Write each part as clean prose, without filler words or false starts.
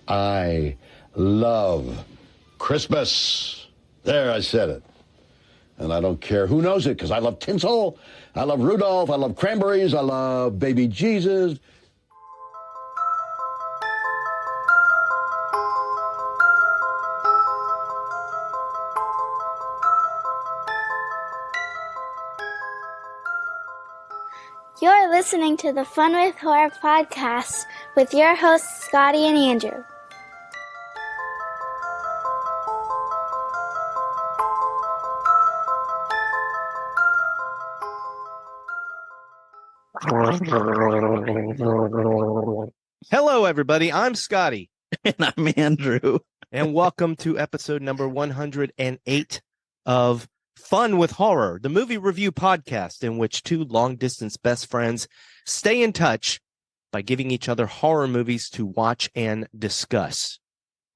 I love Christmas. There, I said it. And I don't care who knows it, because I love tinsel, I love Rudolph, I love cranberries, I love baby Jesus. You're listening to the Fun with Horror podcast with your hosts, Scotty and Andrew. Hello, everybody. I'm Scotty. And I'm Andrew. And welcome to episode number 108 of Fun with Horror, the movie review podcast in which two long-distance best friends stay in touch by giving each other horror movies to watch and discuss.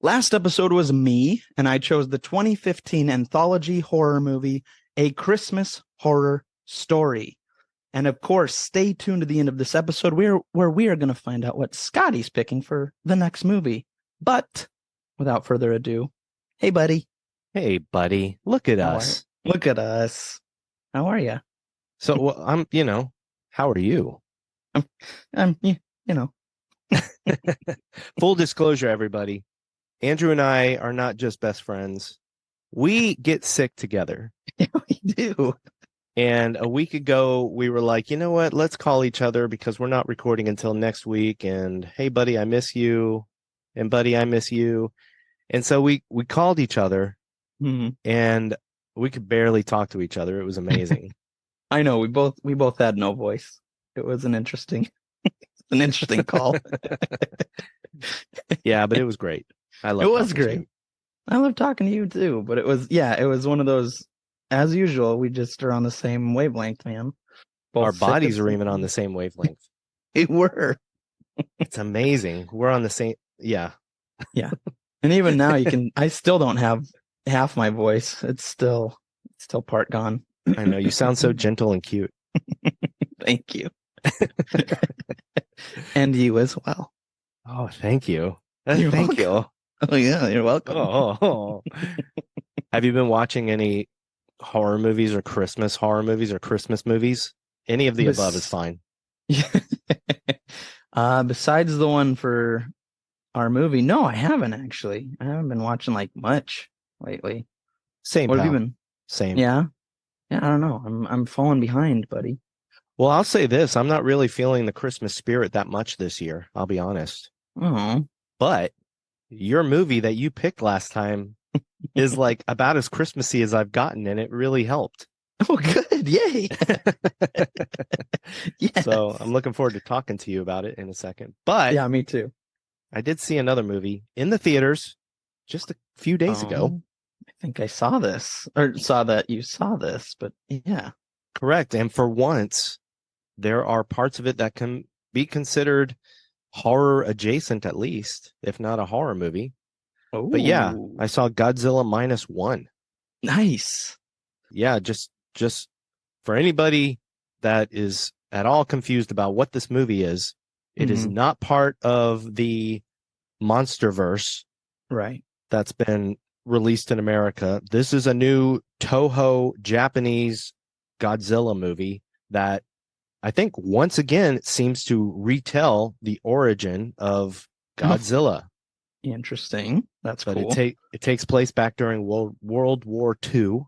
Last episode was me, and I chose the 2015 anthology horror movie, A Christmas Horror Story. And of course, stay tuned to the end of this episode where we are going to find out what Scotty's picking for the next movie. But without further ado, hey, buddy. Hey, buddy. Look at us. Look at us. How are you? So, well, how are you? Full disclosure, everybody. Andrew and I are not just best friends. We get sick together. Yeah, we do. And a week ago, we were like, you know what? Let's call each other because we're not recording until next week. And hey, buddy, I miss you. And buddy, I miss you. And so we called each other, and we could barely talk to each other. It was amazing. I know we both had no voice. It was an interesting call. Yeah, but it was great. It was great. I love talking to you too. But it was one of those. As usual, we just are on the same wavelength, man. Our bodies are even on the same wavelength. We were. It's amazing. We're on the same. Yeah. Yeah. And even now I still don't have half my voice. It's still part gone. I know. You sound so gentle and cute. Thank you. And you as well. Oh, thank you. You're thank you. Oh, yeah. You're welcome. Oh. Have you been watching any horror movies or Christmas horror movies or Christmas movies? Any of the above is fine. Besides the one for our movie, no, I haven't actually. I haven't been watching like much lately. Same. What have you been? Same. Yeah. I don't know. I'm falling behind, buddy. Well, I'll say this: I'm not really feeling the Christmas spirit that much this year. I'll be honest. Oh, but your movie that you picked last time is like about as Christmassy as I've gotten, and it really helped. Oh, good. Yay. Yes. So I'm looking forward to talking to you about it in a second. But yeah, me too. I did see another movie in the theaters just a few days ago. I think I saw this or saw that you saw this, but yeah. Correct. And for once, there are parts of it that can be considered horror adjacent, at least, if not a horror movie. Oh, but yeah, I saw Godzilla -1. Nice. Yeah, just for anybody that is at all confused about what this movie is, it is not part of the Monsterverse, right? That's been released in America. This is a new Toho Japanese Godzilla movie that I think once again seems to retell the origin of Godzilla. Interesting. That's but cool. It takes place back during World War II.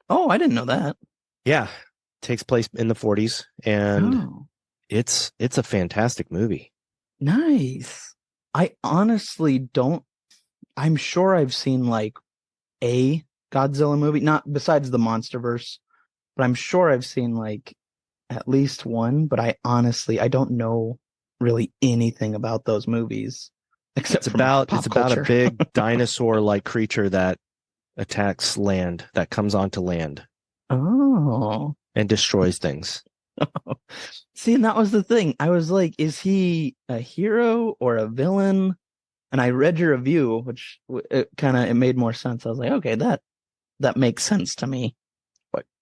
Oh, I didn't know that. Yeah, it takes place in the 40s, and it's a fantastic movie. Nice. I honestly don't. I'm sure I've seen like a Godzilla movie, not besides the Monsterverse, but I'm sure I've seen like at least one. But I don't know really anything about those movies. Except it's about a big dinosaur-like creature that attacks land, that comes onto land. Oh. And destroys things. See, and that was the thing. I was like, is he a hero or a villain? And I read your review, which it made more sense. I was like, okay, that makes sense to me.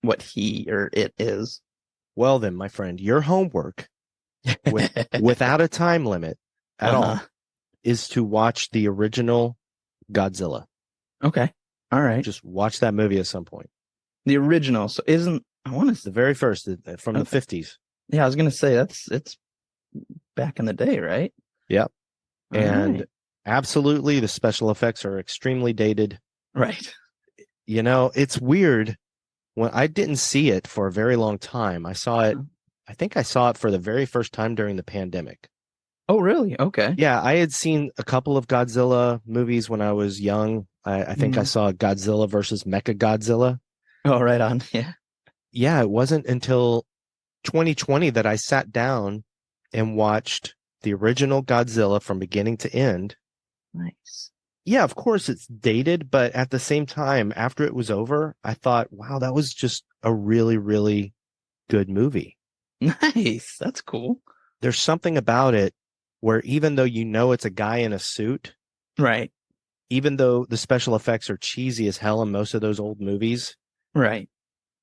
What he or it is. Well then, my friend, your homework without a time limit at all is to watch the original Godzilla. Okay. All right. Just watch that movie at some point. The original. So I want to The very first from the 50s. Yeah, I was going to say it's back in the day, right? Yep. All And right. absolutely, the special effects are extremely dated. Right. You know, it's weird. When I didn't see it for a very long time, I think I saw it for the very first time during the pandemic. Oh, really? Okay. Yeah, I had seen a couple of Godzilla movies when I was young. I think I saw Godzilla versus Mechagodzilla. Oh, right on. Yeah. Yeah, it wasn't until 2020 that I sat down and watched the original Godzilla from beginning to end. Nice. Yeah, of course it's dated, but at the same time, after it was over, I thought, wow, that was just a really, really good movie. Nice. That's cool. There's something about it where even though you know it's a guy in a suit, Right. even though the special effects are cheesy as hell in most of those old movies, Right.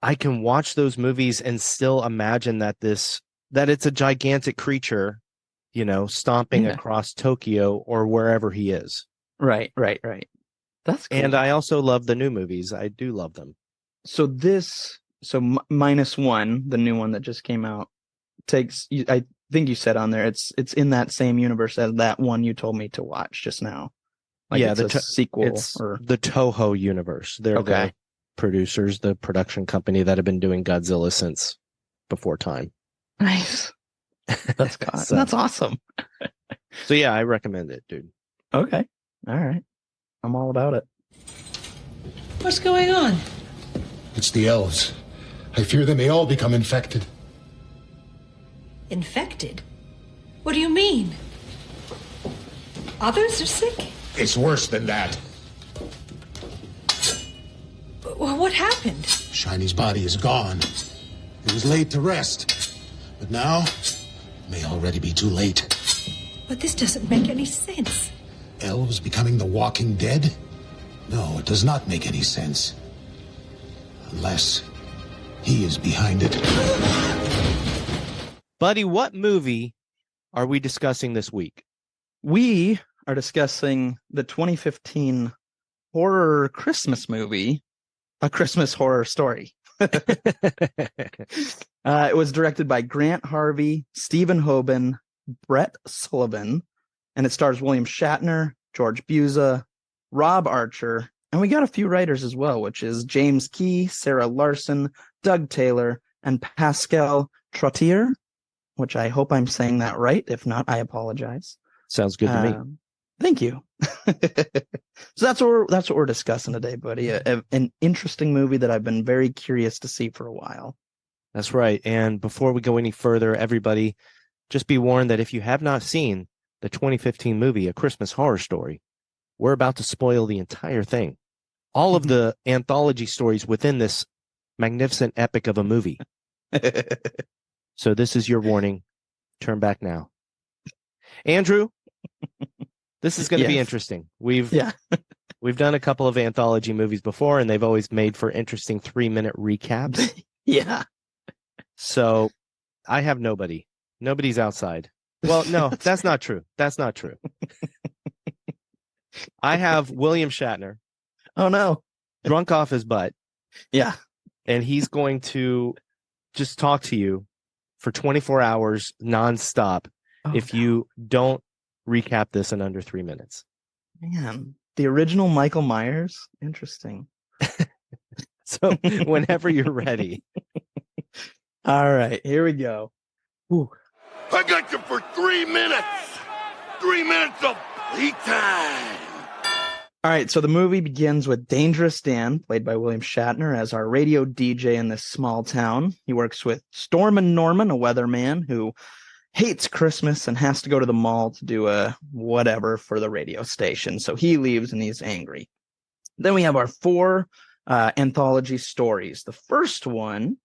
I can watch those movies and still imagine that it's a gigantic creature, stomping across Tokyo or wherever he is. Right. Right. Right. That's cool. And I also love the new movies. I do love them. So minus one, the new one that just came out, I think you said on there, it's in that same universe as that one you told me to watch just now. Like yeah, it's a sequel. It's the Toho universe. They're the producers, the production company that have been doing Godzilla since before time. Nice. That's that's awesome. So yeah, I recommend it, dude. Okay. All right. I'm all about it. What's going on? It's the elves. I fear they may all become infected. Infected? What do you mean? Others are sick? It's worse than that. What happened? Shiny's body is gone. It was laid to rest. But now, it may already be too late. But this doesn't make any sense. Elves becoming the walking dead? No, it does not make any sense. Unless he is behind it. Buddy, what movie are we discussing this week? We are discussing the 2015 horror Christmas movie, A Christmas Horror Story. It was directed by Grant Harvey, Stephen Hoban, Brett Sullivan, and it stars William Shatner, George Buza, Rob Archer, and we got a few writers as well, which is James Key, Sarah Larsen, Doug Tayler, and Pascal Trottier, which I hope I'm saying that right. If not, I apologize. Sounds good to me. Thank you. So that's what we're discussing today, buddy. An interesting movie that I've been very curious to see for a while. That's right. And before we go any further, everybody, just be warned that if you have not seen the 2015 movie, A Christmas Horror Story, we're about to spoil the entire thing. All of the anthology stories within this magnificent epic of a movie. So this is your warning. Turn back now. Andrew, this is going to be interesting. We've done a couple of anthology movies before, and they've always made for interesting 3-minute recaps. Yeah. So I have nobody. Nobody's outside. Well, no, that's not true. That's not true. I have William Shatner. Oh, no. Drunk off his butt. Yeah. And he's going to just talk to you for 24 hours nonstop if you don't recap this in under 3 minutes. Man, the original Michael Myers? Interesting. So whenever you're ready. All right, here we go. Ooh. I got you for 3 minutes. 3 minutes of playtime. All right, so the movie begins with Dangerous Dan, played by William Shatner, as our radio DJ in this small town. He works with Stormin' Norman, a weatherman who hates Christmas and has to go to the mall to do a whatever for the radio station. So he leaves and he's angry. Then we have our 4 anthology stories. The first one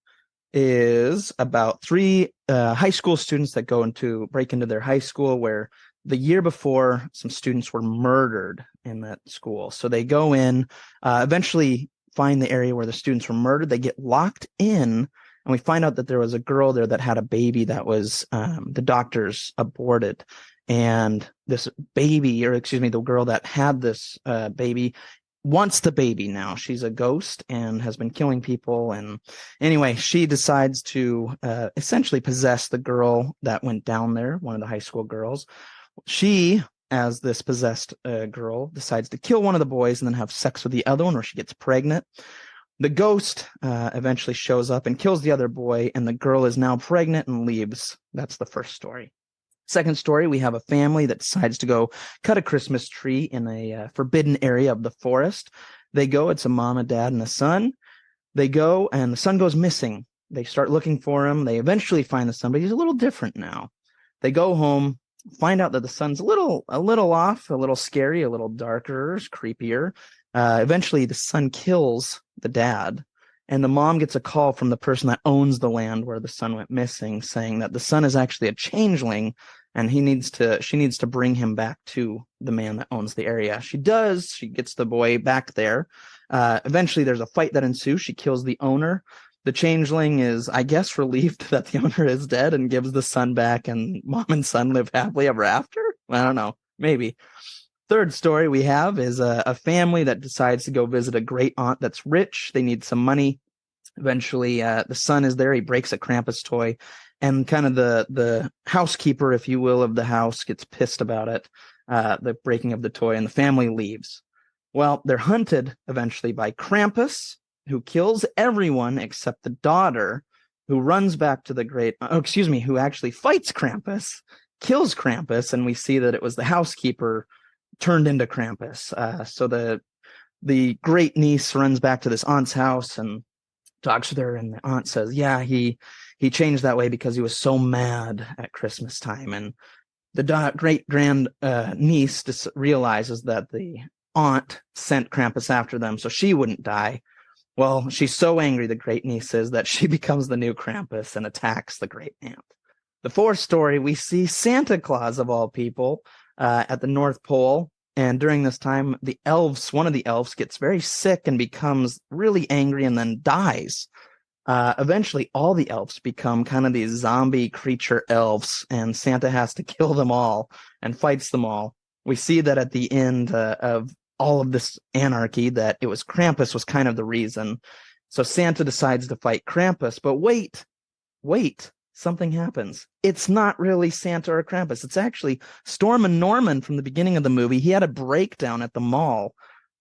is about 3 high school students that break into their high school where the year before some students were murdered in that school. So they go in, eventually find the area where the students were murdered. They get locked in, and we find out that there was a girl there that had a baby that was the doctors aborted. and this baby, or excuse me, the girl that had this baby wants the baby now. She's a ghost and has been killing people. And anyway, she decides to essentially possess the girl that went down there, one of the high school girls. She, as this possessed girl, decides to kill one of the boys and then have sex with the other one, or she gets pregnant. The ghost eventually shows up and kills the other boy, and the girl is now pregnant and leaves. That's the first story. Second story, we have a family that decides to go cut a Christmas tree in a forbidden area of the forest. They go, it's a mom, a dad, and a son. They go, and the son goes missing. They start looking for him. They eventually find the son, but he's a little different now. They go home, find out that the son's a little off, a little scary, a little darker, creepier. Eventually, the son kills the dad, and the mom gets a call from the person that owns the land where the son went missing, saying that the son is actually a changeling, and she needs to bring him back to the man that owns the area. She does. She gets the boy back there. Eventually, there's a fight that ensues. She kills the owner. The changeling is, I guess, relieved that the owner is dead and gives the son back, and mom and son live happily ever after. I don't know. Maybe. Third story we have is a family that decides to go visit a great aunt that's rich. They need some money. Eventually, the son is there. He breaks a Krampus toy, and kind of the housekeeper, if you will, of the house gets pissed about it, the breaking of the toy, and the family leaves. Well, they're hunted eventually by Krampus, who kills everyone except the daughter, who runs back to the who actually fights Krampus, kills Krampus, and we see that it was the housekeeper turned into Krampus. So the great niece runs back to this aunt's house and talks with her, and the aunt says, yeah, he changed that way because he was so mad at Christmas time. And the great grand niece just realizes that the aunt sent Krampus after them so she wouldn't die. Well, she's so angry, the great niece is, that she becomes the new Krampus and attacks the great aunt. The fourth story, we see Santa Claus, of all people, at the North Pole. And during this time, one of the elves gets very sick and becomes really angry and then dies. Eventually, all the elves become kind of these zombie creature elves, and Santa has to kill them all and fights them all. We see that at the end of all of this anarchy, that it was Krampus was kind of the reason. So Santa decides to fight Krampus, but wait, something happens. It's not really Santa or Krampus. It's actually Storm and Norman from the beginning of the movie. He had a breakdown at the mall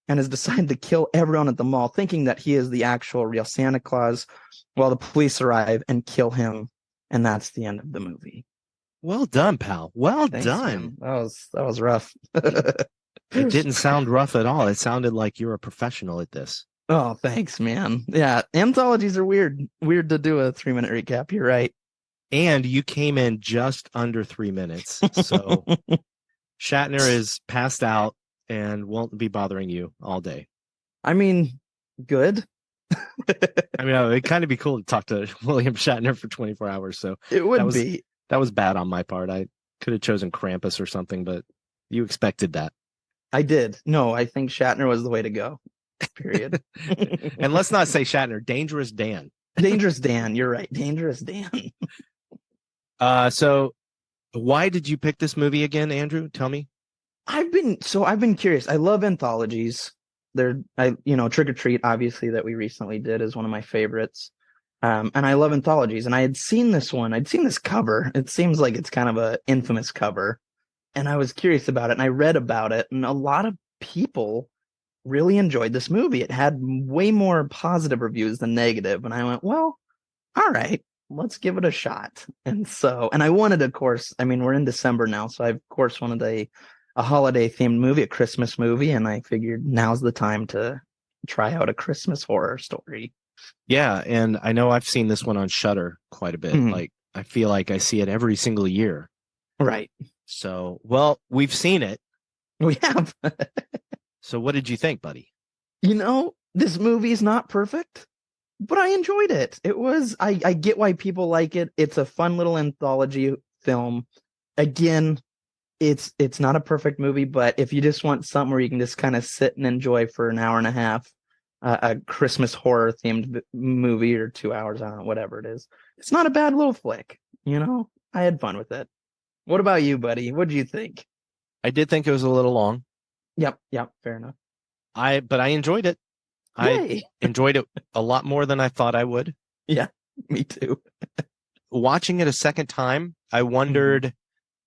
and has decided to kill everyone at the mall, thinking that he is the actual real Santa Claus, while the police arrive and kill him. And that's the end of the movie. Well done, pal. Well Thanks, done. man. That was rough. It didn't sound rough at all. It sounded like you're a professional at this. Oh, thanks, man. Yeah, anthologies are weird. Weird to do a 3-minute recap. You're right. And you came in just under 3 minutes. So Shatner is passed out and won't be bothering you all day. I mean, good. I mean, it'd kind of be cool to talk to William Shatner for 24 hours. So it would be. That was bad on my part. I could have chosen Krampus or something, but you expected that. I did. No, I think Shatner was the way to go. Period. And let's not say Shatner. Dangerous Dan. Dangerous Dan. You're right. Dangerous Dan. So why did you pick this movie again, Andrew? Tell me. I've been curious. I love anthologies. Trick or Treat, obviously, that we recently did, is one of my favorites. And I love anthologies. And I had seen this one. I'd seen this cover. It seems like it's kind of an infamous cover. And I was curious about it, and I read about it, and a lot of people really enjoyed this movie. It had way more positive reviews than negative. And I went, well, all right, let's give it a shot. And I wanted, of course, I mean, we're in December now, so I, of course, wanted a holiday themed movie, a Christmas movie. And I figured now's the time to try out a Christmas horror story. Yeah. And I know I've seen this one on Shudder quite a bit. Mhm. Like, I feel like I see it every single year. Right. So, well, we've seen it. We have. So what did you think, buddy? This movie is not perfect, but I enjoyed it. It was, I get why people like it. It's a fun little anthology film. Again, it's not a perfect movie, but if you just want something where you can just kind of sit and enjoy for an hour and a half, a Christmas horror themed movie, or 2 hours, I don't know, whatever it is, it's not a bad little flick. I had fun with it. What about you, buddy? What did you think? I did think it was a little long. Yep, fair enough. But I enjoyed it. I Yay. enjoyed it a lot more than I thought I would. Yeah, me too. Watching it a second time, I wondered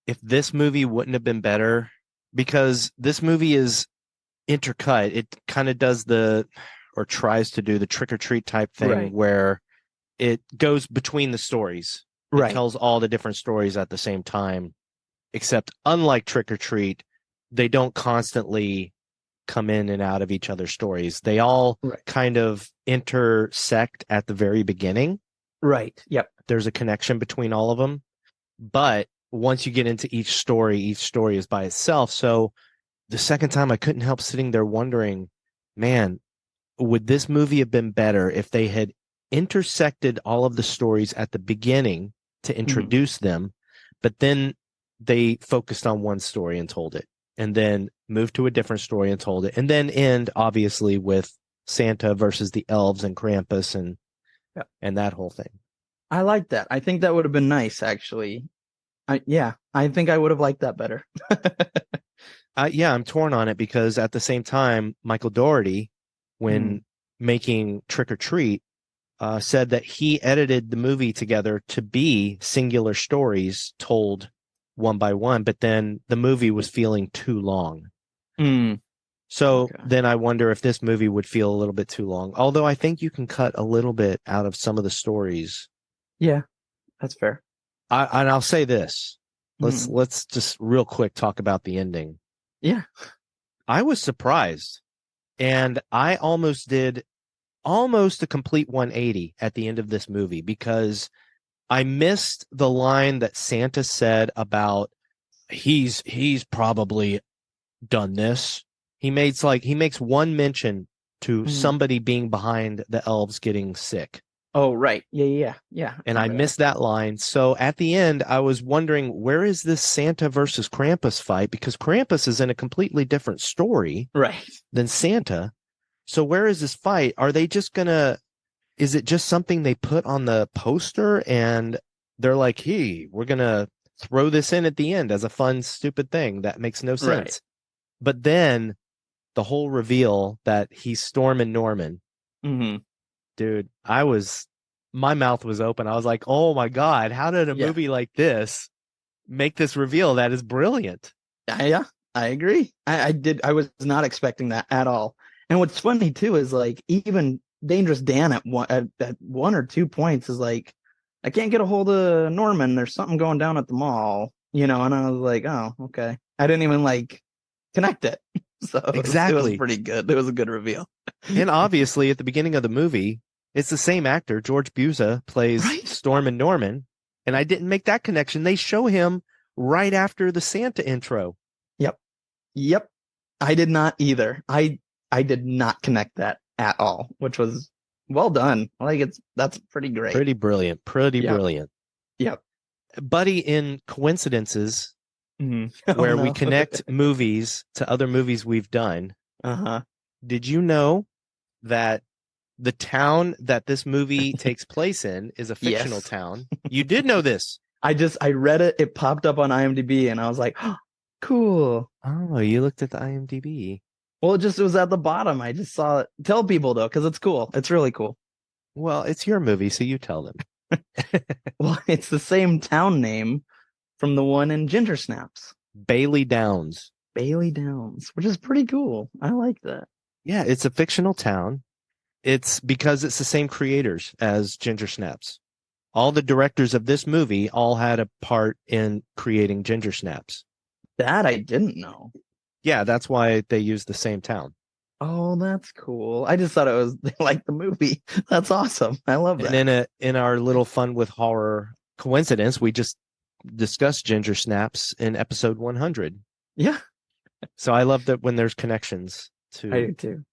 if this movie wouldn't have been better, because this movie is intercut. It kind of does or tries to do the trick or treat type thing, Right. where it goes between the stories. Right. It tells all the different stories at the same time, except unlike trick or treat, they don't constantly come in and out of each other's stories. They all kind of intersect at the very beginning. Right. Yep. There's a connection between all of them. But once you get into each story is by itself. So the second time, I couldn't help sitting there wondering, man, would this movie have been better if they had intersected all of the stories at the beginning to introduce them, but then they focused on one story and told it, and then moved to a different story and told it, and then end obviously with Santa versus the elves and Krampus and that whole thing. I like that. I think that would have been nice, actually. I think I would have liked that better. I'm torn on it, because at the same time, Michael Dougherty, when making Trick or Treat, said that he edited the movie together to be singular stories told one by one, but then the movie was feeling too long. So then I wonder if this movie would feel a little bit too long, although I think you can cut a little bit out of some of the stories. Yeah, that's fair. And I'll say this. Let's just real quick talk about the ending. Yeah. I was surprised, and I almost did a complete 180 at the end of this movie, because I missed the line that Santa said about he's probably done this. He makes one mention to somebody being behind the elves getting sick. Oh, right. Yeah. And I missed that line. So at the end, I was wondering, where is this Santa versus Krampus fight? Because Krampus is in a completely different story than Santa. So where is this fight? Are they just is it just something they put on the poster and they're like, hey, we're going to throw this in at the end as a fun, stupid thing that makes no sense. Right. But then the whole reveal that he's Storm and Norman, dude, my mouth was open. I was like, oh my God, how did a movie like this make this reveal? That is brilliant. Yeah, I agree. I was not expecting that at all. And what's funny too is, like, even Dangerous Dan at one or 2 points is like, I can't get a hold of Norman. There's something going down at the mall, and I was like, oh, okay. I didn't even connect it. So exactly. It was pretty good. It was a good reveal. And obviously at the beginning of the movie, it's the same actor. George Buza plays Storm and Norman. And I didn't make that connection. They show him right after the Santa intro. Yep. I did not either. I did not connect that at all, which was well done. That's pretty great. Pretty brilliant. Brilliant. Yep. Buddy, in coincidences, where we connect movies to other movies we've done. Did you know that the town that this movie takes place in is a fictional town? You did know this. I read it. It popped up on IMDb and I was like, oh, cool. Oh, you looked at the IMDb. Well, it was at the bottom. I just saw it. Tell people though, because it's cool. It's really cool. Well, it's your movie, so you tell them. Well, it's the same town name from the one in Ginger Snaps. Bailey Downs, which is pretty cool. I like that. Yeah, it's a fictional town. It's because it's the same creators as Ginger Snaps. All the directors of this movie all had a part in creating Ginger Snaps. That I didn't know. Yeah, that's why they use the same town. Oh, that's cool. I just thought it was like the movie. That's awesome. I love that. And in our little fun with horror coincidence, we just discussed Ginger Snaps in episode 100. Yeah. So I love that when there's connections to. I do too.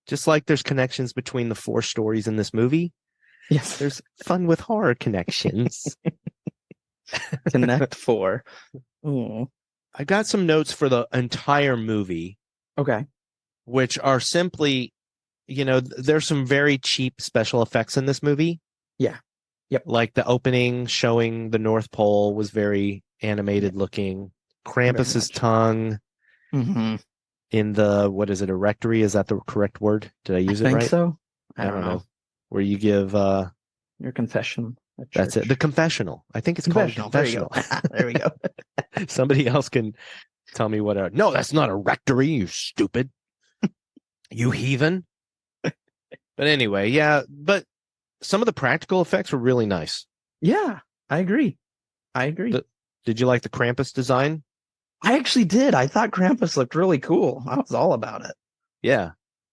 Just like there's connections between the 4 stories in this movie. Yes. There's fun with horror connections. Connect 4. Oh. I got some notes for the entire movie. Okay. Which are simply, there's some very cheap special effects in this movie. Yeah. Yep. Like the opening showing the North Pole was very animated looking. Krampus's tongue Mm-hmm. in the, what is it, a rectory? Is that the correct word? Did I use it think right? so. I don't know. Where you give Your confession at that's it. church. The confessional. I think it's Confessional. called confessional. There we go. Somebody else can tell me what no, that's not a rectory, you stupid. You heathen. But anyway, yeah, but some of the practical effects were really nice. Yeah, I agree. Did you like the Krampus design? I actually did. I thought Krampus looked really cool. I was all about it. Yeah.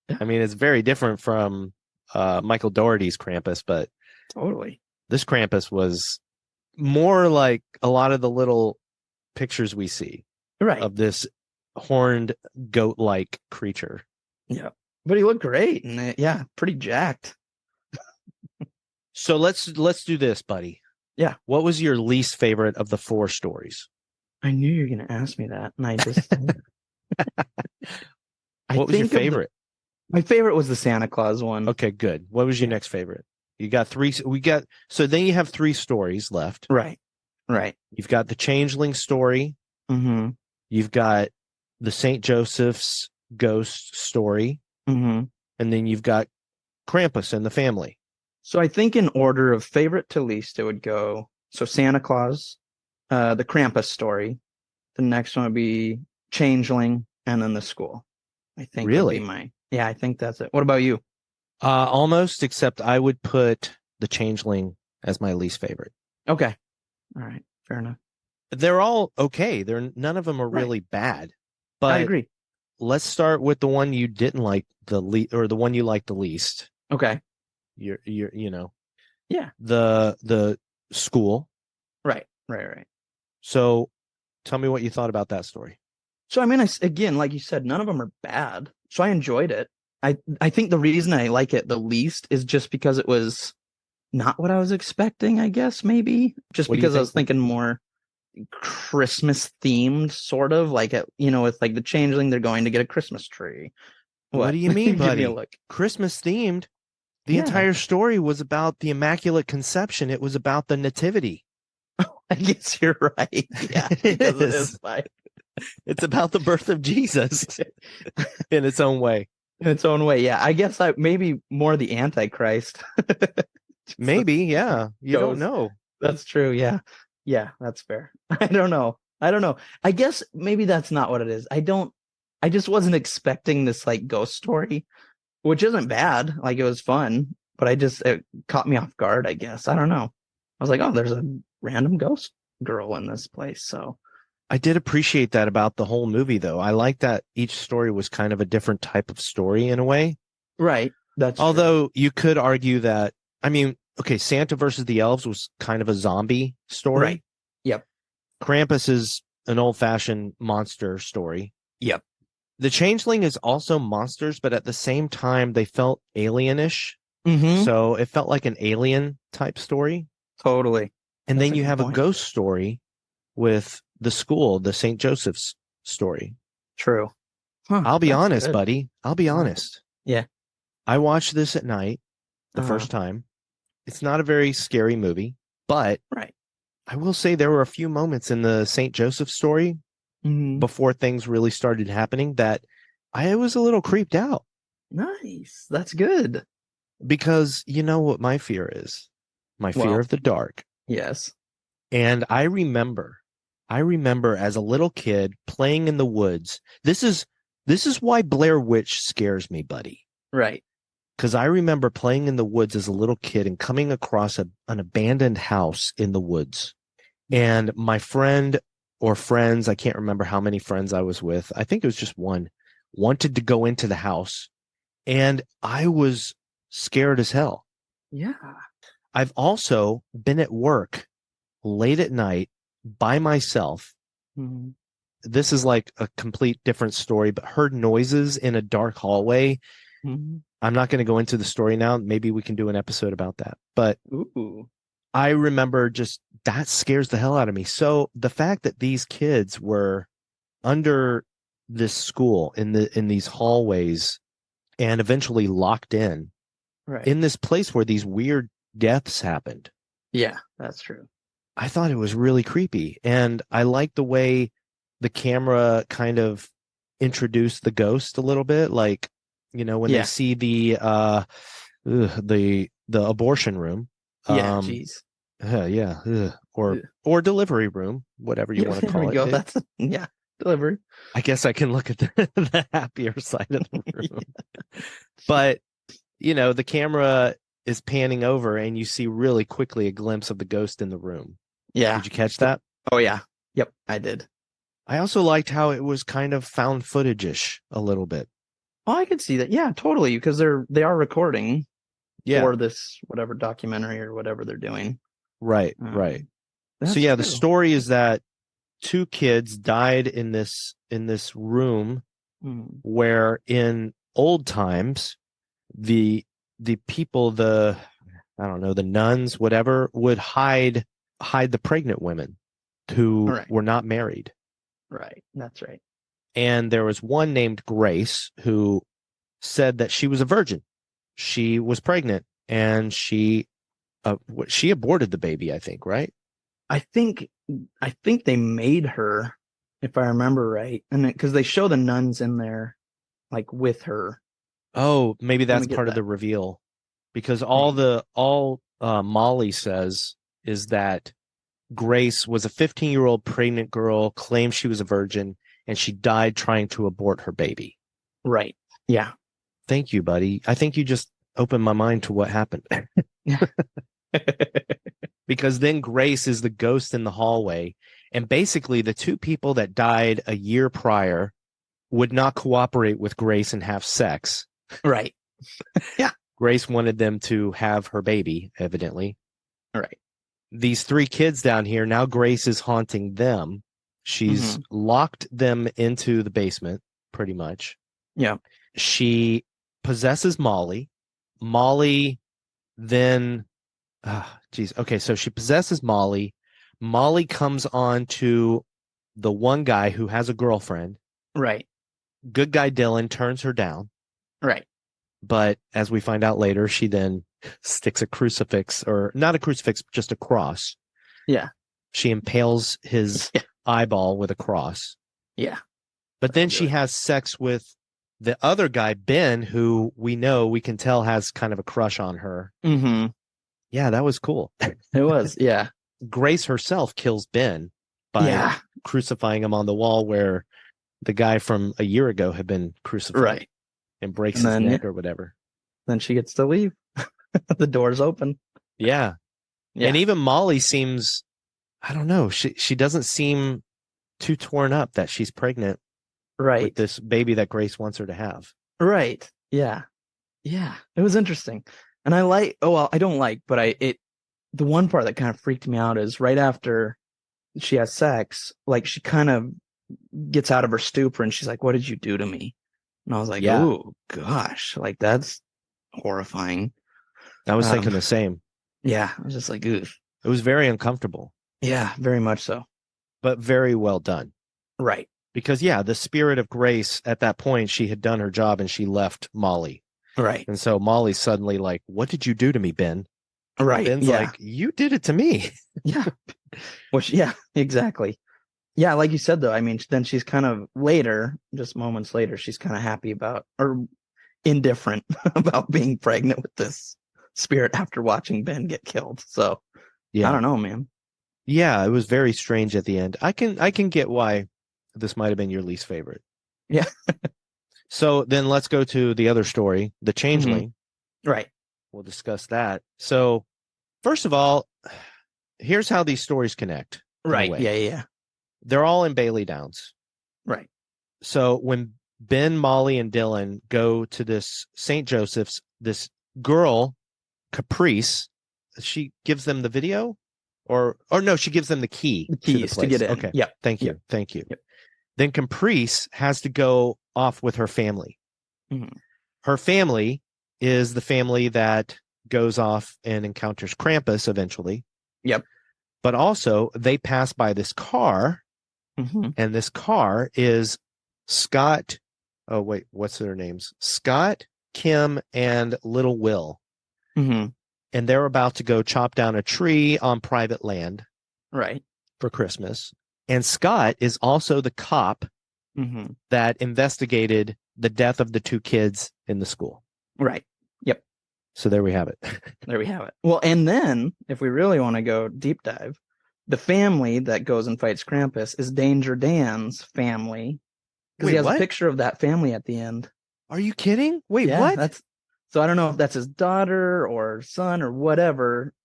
I mean, it's very different from Michael Dougherty's Krampus, but Totally. this Krampus was more like a lot of the little pictures we see Right. of this horned goat-like creature. Yeah. But he looked great and pretty jacked. So let's do this, buddy. Yeah. What was your least favorite of the 4 stories? I knew you were going to ask me that, and I just. What was your favorite? My favorite was the Santa Claus one. Okay, good. What was your next favorite? You got 3. So then you have 3 stories left. Right. You've got the Changeling story. Mm-hmm. You've got the St. Joseph's ghost story. Mm-hmm. And then you've got Krampus and the family. So I think in order of favorite to least, it would go. So Santa Claus, the Krampus story. The next one would be Changeling, and then the school. I think really would be I think that's it. What about you? Almost, except I would put the Changeling as my least favorite. Okay. All right. Fair enough. They're all okay. None of them are really bad. But I agree. Let's start with the one you didn't like or the one you liked the least. Okay. You're Yeah. The school. Right. So tell me what you thought about that story. So, I mean, again, like you said, none of them are bad. So I enjoyed it. I think the reason I like it the least is just because it was not what I was expecting, I guess, maybe. Just because I was thinking more Christmas themed, sort of like, with like the Changeling, they're going to get a Christmas tree. What do you mean, buddy? Give me a look. Christmas themed? The entire story was about the Immaculate Conception. It was about the Nativity. I guess you're right. Yeah, it is. It's about the birth of Jesus in its own way. Yeah. I guess maybe more the Antichrist. Maybe, yeah. You don't know. That's true. Yeah. Yeah, that's fair. I don't know. I guess maybe that's not what it is. I just wasn't expecting this like ghost story, which isn't bad. Like it was fun, but it caught me off guard, I guess. I don't know. I was like, oh, there's a random ghost girl in this place. So I did appreciate that about the whole movie, though. I like that each story was kind of a different type of story in a way. Right. Although you could argue that, I mean, okay, Santa versus the elves was kind of a zombie story. Right. Yep. Krampus is an old-fashioned monster story. Yep. The Changeling is also monsters, but at the same time, they felt alienish. Mm-hmm. So it felt like an alien type story. Totally. And then you have a ghost story with the school, the St. Joseph's story. True. Huh, I'll be honest, buddy. I'll be honest. Yeah. I watched this at night the first time. It's not a very scary movie, but I will say there were a few moments in the St. Joseph story before things really started happening that I was a little creeped out. Nice. That's good. Because you know what my fear is? My fear of the dark. Yes. And I remember as a little kid playing in the woods. This is why Blair Witch scares me, buddy. Right. Because I remember playing in the woods as a little kid and coming across an abandoned house in the woods. And my friend or friends, I can't remember how many friends I was with, I think it was just one, wanted to go into the house. And I was scared as hell. Yeah. I've also been at work late at night by myself. Mm-hmm. This is like a complete different story, but heard noises in a dark hallway. Mm-hmm. I'm not going to go into the story now. Maybe we can do an episode about that. But ooh. I remember just that scares the hell out of me. So the fact that these kids were under this school in these hallways and eventually locked in this place where these weird deaths happened. Yeah, that's true. I thought it was really creepy. And I liked the way the camera kind of introduced the ghost a little bit. Like, when they see the abortion room. Yeah, jeez. Yeah. Or delivery room, whatever you want to call it. There we go. That's delivery. I guess I can look at the happier side of the room. But, the camera is panning over and you see really quickly a glimpse of the ghost in the room. Yeah. Did you catch that? Oh, yeah. Yep, I did. I also liked how it was kind of found footage-ish a little bit. Oh, I could see that. Yeah, totally. Because they are recording for this whatever documentary or whatever they're doing. Right, right. So That's the true. story is that 2 kids died in this room where in old times the people, the nuns, whatever, would hide the pregnant women who were not married. Right. That's right. And there was one named Grace who said that she was a virgin. She was pregnant and she aborted the baby, I think, right? I think they made her, if I remember right, and because they show the nuns in there, like with her. Oh, maybe that's part of that. the reveal, because all Molly says is that Grace was a 15-year-old pregnant girl, claimed she was a virgin, and she died trying to abort her baby. Right. Yeah. Thank you, buddy. I think you just opened my mind to what happened. Because then Grace is the ghost in the hallway. And basically the 2 people that died a year prior would not cooperate with Grace and have sex. Right. Yeah. Grace wanted them to have her baby, evidently. Right. These 3 kids down here, now Grace is haunting them. She's locked them into the basement, pretty much. Yeah. She possesses Molly. Molly then... Okay, so she possesses Molly. Molly comes on to the one guy who has a girlfriend. Right. Good guy Dylan turns her down. Right. But as we find out later, she then sticks a crucifix, or not a crucifix, just a cross. Yeah. She impales his eyeball with a cross. Yeah. But then she has sex with the other guy, Ben, who we can tell has kind of a crush on her. Mm-hmm. Yeah, that was cool. It was, yeah. Grace herself kills Ben by crucifying him on the wall where the guy from a year ago had been crucified. Right. And breaks his neck or whatever. Then she gets to leave. The door's open. Yeah. And even Molly seems, I don't know, she doesn't seem too torn up that she's pregnant. Right. With this baby that Grace wants her to have. Right. Yeah. Yeah. It was interesting. And I don't like, but the one part that kind of freaked me out is right after she has sex, like she kind of gets out of her stupor and she's like, "What did you do to me?" And I was like, "Oh gosh, like that's horrifying." I was thinking the same. Yeah. I was just like, "Ugh." It was very uncomfortable. Yeah, very much so. But very well done. Right. Because the spirit of Grace at that point, she had done her job and she left Molly. Right. And so Molly's suddenly like, "What did you do to me, Ben?" Right. Ben's like, "You did it to me." Yeah. Exactly. Yeah, like you said, though, I mean, then she's kind of later, just moments later, she's kind of happy about, or indifferent about being pregnant with this spirit after watching Ben get killed. So, I don't know, man. Yeah, it was very strange at the end. I can get why this might have been your least favorite. Yeah. So then let's go to the other story, The Changeling. Right. We'll discuss that. So first of all, here's how these stories connect. Right. Yeah. They're all in Bailey Downs. Right. So when Ben, Molly, and Dylan go to this St. Joseph's, this girl, Caprice, she gives them the video or no, she gives them the key. The keys to get in. Okay. Yeah. Thank you. Thank you. Yep. Then Caprice has to go off with her family. Mm-hmm. Her family is the family that goes off and encounters Krampus eventually. Yep. But also they pass by this car, and this car is Scott. Oh, wait, what's their names? Scott, Kim, and Little Will. Mm-hmm. And they're about to go chop down a tree on private land. Right. for Christmas. And Scott is also the cop Mm-hmm. that investigated the death of the 2 kids in the school. Right. Yep. So there we have it. There we have it. Well, and then if we really want to go deep dive, the family that goes and fights Krampus is Danger Dan's family. Because he Wait, has what? a picture of that family at the end. Are you kidding? Wait, Yeah, what? So I don't know if that's his daughter or son or whatever.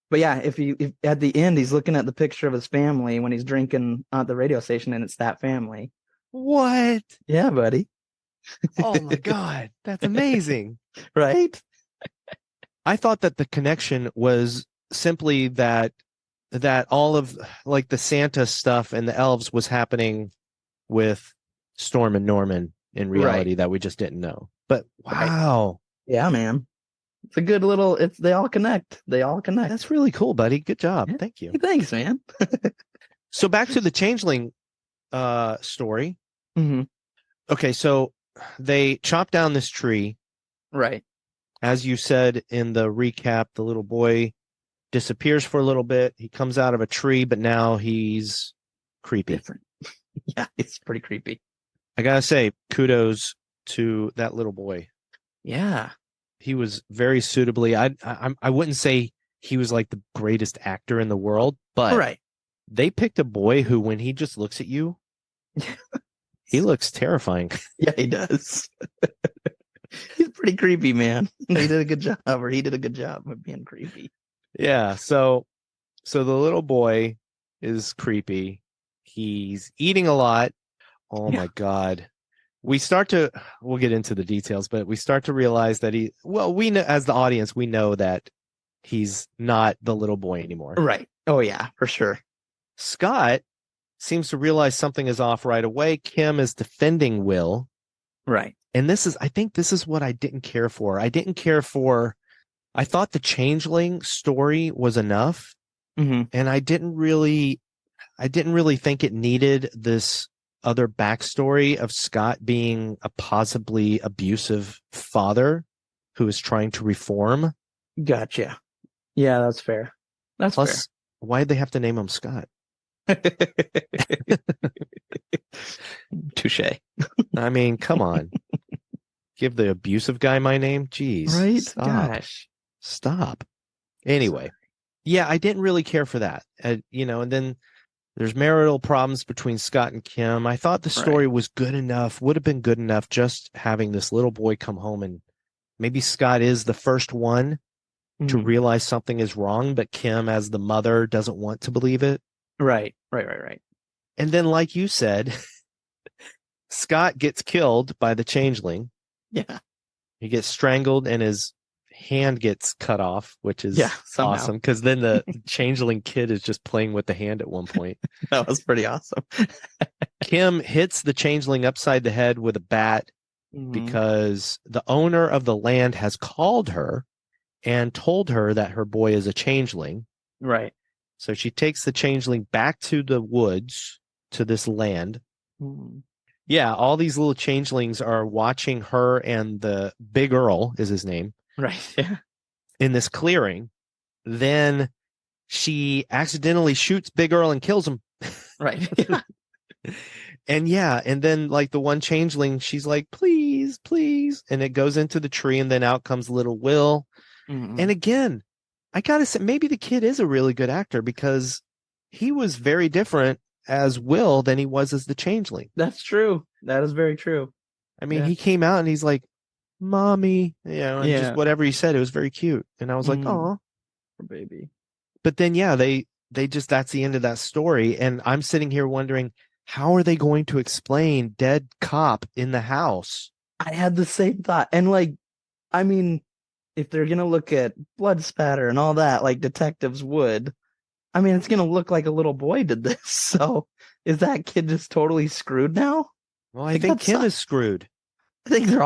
But yeah, if at the end he's looking at the picture of his family when he's drinking at the radio station, and it's that family. What? Yeah, buddy. Oh my God. That's amazing. Right? I thought that the connection was simply that all of like the Santa stuff and the elves was happening with Storm and Norman in reality that we just didn't know. But wow. Yeah, man. It's a good little, they all connect. They all connect. That's really cool, buddy. Good job. Yeah. Thank you. Thanks, man. So back to the changeling story. Mm-hmm. Okay, so they chop down this tree. Right. As you said in the recap, the little boy disappears for a little bit. He comes out of a tree, but now he's creepy. Different. Yeah, it's pretty creepy. I gotta say, kudos to that little boy. Yeah. He was very suitably. I wouldn't say he was like the greatest actor in the world, but Right. they picked a boy who, when he just looks at you, he looks terrifying. Yeah, he does. He's pretty creepy, man. He did a good job of being creepy. Yeah. So the little boy is creepy. He's eating a lot. Oh my God. We'll get into the details, but we start to realize that we know, as the audience, we know that he's not the little boy anymore. Right. Oh yeah, for sure. Scott seems to realize something is off right away. Kim is defending Will. Right. And I think this is what I didn't care for. I thought the changeling story was enough. Mm-hmm. And I didn't really think it needed this other backstory of Scott being a possibly abusive father who is trying to reform. Gotcha. Yeah, that's fair. That's Plus, why'd they have to name him Scott? fair. Touche. I mean, come on. Give the abusive guy my name? Jeez. Right? Stop. Gosh. Stop. Anyway. Yeah, I didn't really care for that. And then there's marital problems between Scott and Kim. I thought the story was good enough, would have been good enough just having this little boy come home, and maybe Scott is the first one to realize something is wrong, but Kim, as the mother, doesn't want to believe it. Right. And then, like you said, Scott gets killed by the changeling. Yeah. He gets strangled and his hand gets cut off, which is somehow awesome, because then the changeling kid is just playing with the hand at one point. That was pretty awesome. Kim hits the changeling upside the head with a bat because the owner of the land has called her and told her that her boy is a changeling. Right. So she takes the changeling back to the woods, to this land. Yeah, all these little changelings are watching her and the Big Earl is his name. Right. Yeah. In this clearing. Then she accidentally shoots Big Earl and kills him. Right. And then like the one changeling, she's like, please, please. And it goes into the tree, and then out comes little Will. And again, I gotta say, maybe the kid is a really good actor, because he was very different as Will than he was as the changeling. That's true. That is very true. I mean, he came out and he's like, mommy, and just whatever he said, it was very cute. And I was like, oh, baby. But then, they just, that's the end of that story. And I'm sitting here wondering, how are they going to explain dead cop in the house? I had the same thought. And like, I mean, if they're going to look at blood spatter and all that, like detectives would, I mean, it's going to look like a little boy did this. So is that kid just totally screwed now? Well, I think Kim is screwed. I think they're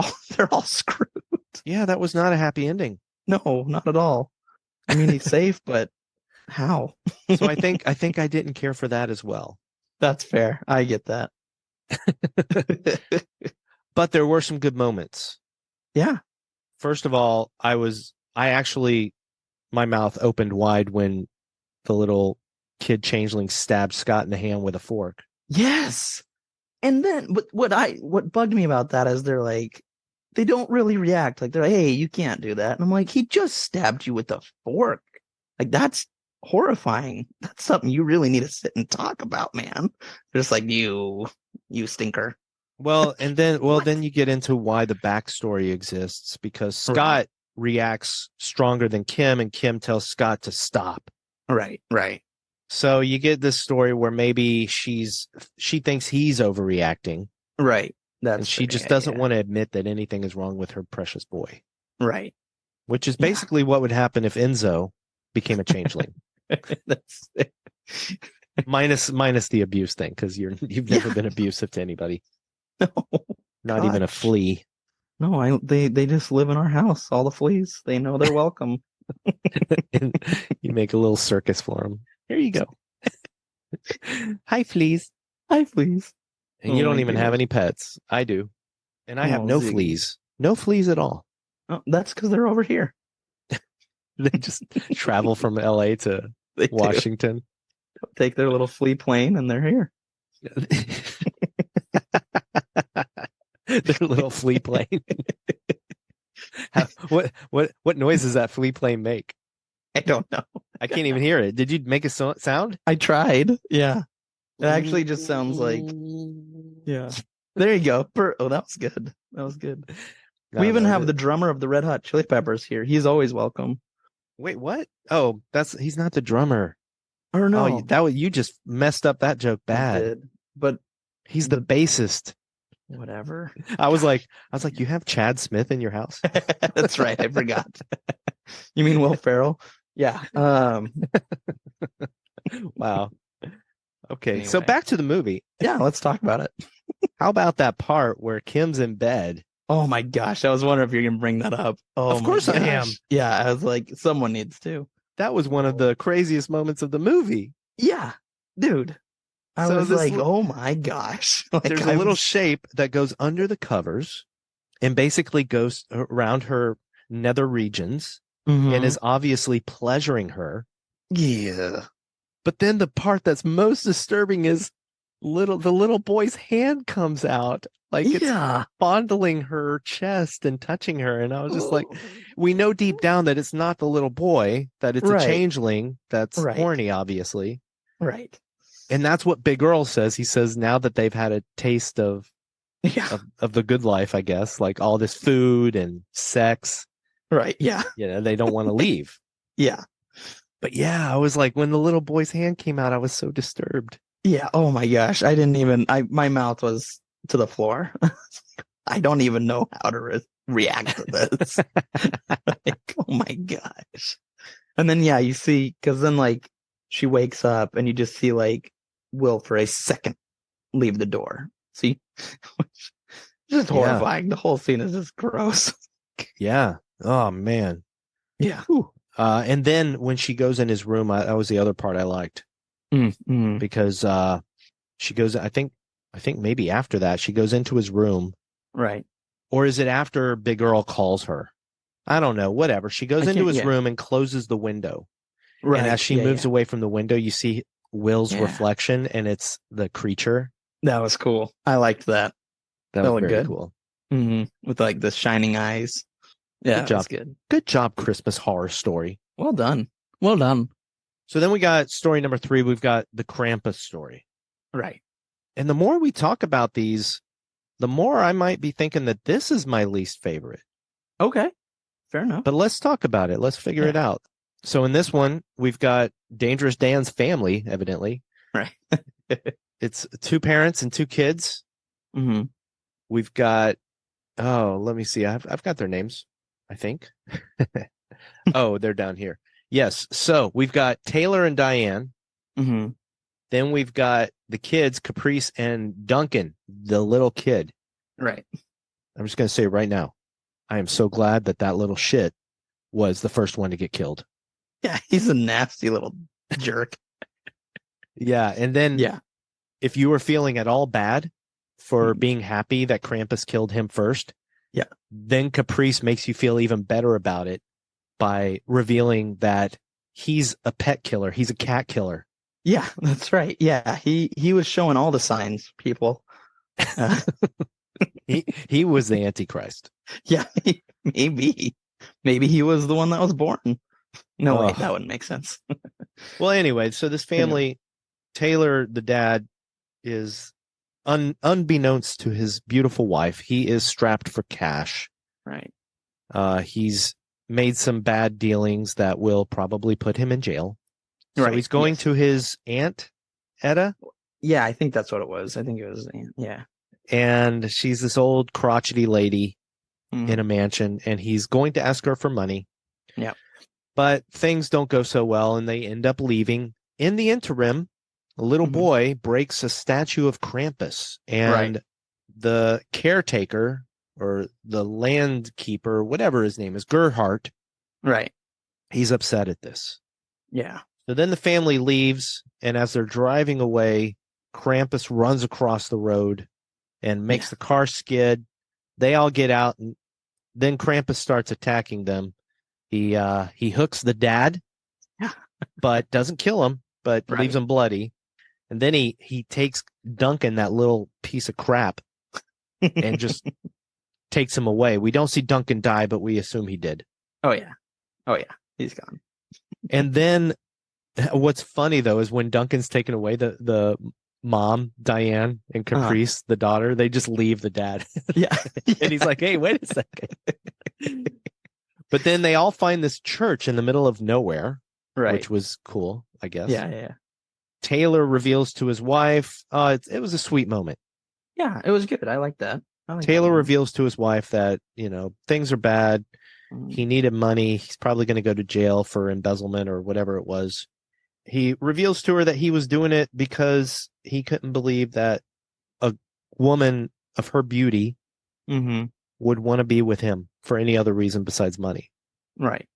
all screwed. Yeah, that was not a happy ending. No, not at all. I mean, he's safe, but how? So I think I didn't care for that as well. That's fair. I get that. But there were some good moments. Yeah. First of all, my mouth opened wide when the little kid changeling stabbed Scott in the hand with a fork. Yes. And then what bugged me about that is they're like, they don't really react. Like they're like, hey, you can't do that. And I'm like, he just stabbed you with a fork. Like that's horrifying. That's something you really need to sit and talk about, man. They're just like, you stinker. Well, and then then you get into why the backstory exists, because Scott reacts stronger than Kim, and Kim tells Scott to stop. Right. So you get this story where maybe she thinks he's overreacting. Right. And she just doesn't want to admit that anything is wrong with her precious boy. Right. Which is basically what would happen if Enzo became a changeling. That's it. minus the abuse thing, because you've never been abusive to anybody. No. Not even a flea. No, they just live in our house. All the fleas. They know they're welcome. And you make a little circus for them. Here you go. Hi, fleas. Hi, fleas. And you don't even have any pets. I do. And I have no fleas. No fleas at all. Oh, that's because they're over here. They just travel from LA to Washington. Take their little flea plane and they're here. Their little flea plane. What noise does that flea plane make? I don't know. I can't even hear it. Did you make a sound? I tried. Yeah. It actually just sounds like, yeah. There you go. Oh, that was good. That was good. We even have the drummer of the Red Hot Chili Peppers here. He's always welcome. Wait, what? Oh, he's not the drummer. Or no. Oh, you just messed up that joke bad. But he's the bassist. Whatever. I was like, you have Chad Smith in your house? That's right. I forgot. You mean Will Ferrell? Yeah. Wow. Okay. Anyway. So back to the movie. Yeah, let's talk about it. How about that part where Kim's in bed? Oh my gosh. I was wondering if you're going to bring that up. Oh, of course I am. Yeah. I was like, someone needs to. That was one of the craziest moments of the movie. Yeah. Dude. I was like, oh my gosh. Like, there's a little shape that goes under the covers and basically goes around her nether regions and is obviously pleasuring her. Yeah. But then the part that's most disturbing is the little boy's hand comes out. Like it's fondling her chest and touching her. And I was just like, we know deep down that it's not the little boy, that it's a changeling that's horny, obviously. Right. And that's what Big Earl says. He says now that they've had a taste of the good life, I guess, like all this food and sex. Right. Yeah. They don't want to leave. Yeah. But yeah, I was like, when the little boy's hand came out, I was so disturbed. Yeah. Oh my gosh. My mouth was to the floor. I don't even know how to react to this. Like, oh my gosh. And then, you see, because then like she wakes up and you just see like Will for a second leave the door. See, just horrifying. The whole scene is just gross. Yeah. Oh man. Yeah. And then when she goes in his room, that was the other part I liked because she goes. I think maybe after that she goes into his room. Right. Or is it after Big Earl calls her? I don't know. Whatever. She goes into his room and closes the window. Right. And as she moves away from the window, you see Will's reflection, and it's the creature. That was cool. I liked that. That was very good. cool. With like the shining eyes. Yeah, good job. Good. Good job, Christmas Horror Story. Well done. Well done. So then we got story number 3. We've got the Krampus story. Right. And the more we talk about these, the more I might be thinking that this is my least favorite. Okay. Fair enough. But let's talk about it. Let's figure it out. So in this one, we've got Dangerous Dan's family, evidently. Right. It's 2 parents and 2 kids. We've got, let me see. I've got their names, I think. Oh, they're down here. Yes. So we've got Tayler and Diane. Then we've got the kids, Caprice and Duncan, the little kid. Right. I'm just going to say right now, I am so glad that little shit was the first one to get killed. Yeah, he's a nasty little jerk. Yeah. And then if you were feeling at all bad for being happy that Krampus killed him first, then Caprice makes you feel even better about it by revealing that he's a pet killer. He's a cat killer. Yeah, that's right. Yeah, he was showing all the signs, people. Uh, He was the Antichrist. yeah, maybe he was the one that was born. No, wait, Ugh. that wouldn't make sense. Well, anyway, so this family, Tayler, the dad, is unbeknownst to his beautiful wife, he is strapped for cash. Right. He's made some bad dealings that will probably put him in jail. So Right, he's going yes. to his aunt, Etta, Yeah, I think that's what it was. I think it was, yeah. and she's this old crotchety lady Mhm. in a mansion, and he's going to ask her for money. Yeah. But things don't go so well, and they end up leaving. In the interim, a little Mhm. boy breaks a statue of Krampus, and Right. the caretaker or the land keeper, whatever his name is, Gerhardt, Right. he's upset at this. Yeah. So then the family leaves, and as they're driving away, Krampus runs across the road and makes the car skid. They all get out, and then Krampus starts attacking them. He hooks the dad, Yeah. but doesn't kill him, but Right. leaves him bloody. And then he takes Duncan, that little piece of crap, and just takes him away. We don't see Duncan die, but we assume he did. Oh yeah. He's gone. And then what's funny though is when Duncan's taken away, the mom, Diane, and Caprice, the daughter, they just leave the dad. Yeah. And he's like, hey, wait a second. But then they all find this church in the middle of nowhere, Right. which was cool, I guess. Yeah. Tayler reveals to his wife, it was a sweet moment. Yeah, it was good. I like that. Tayler reveals to his wife that, things are bad. Mhm. He needed money. He's probably going to go to jail for embezzlement or whatever it was. He reveals to her that he was doing it because he couldn't believe that a woman of her beauty Mm-hmm. would want to be with him for any other reason besides money. Right.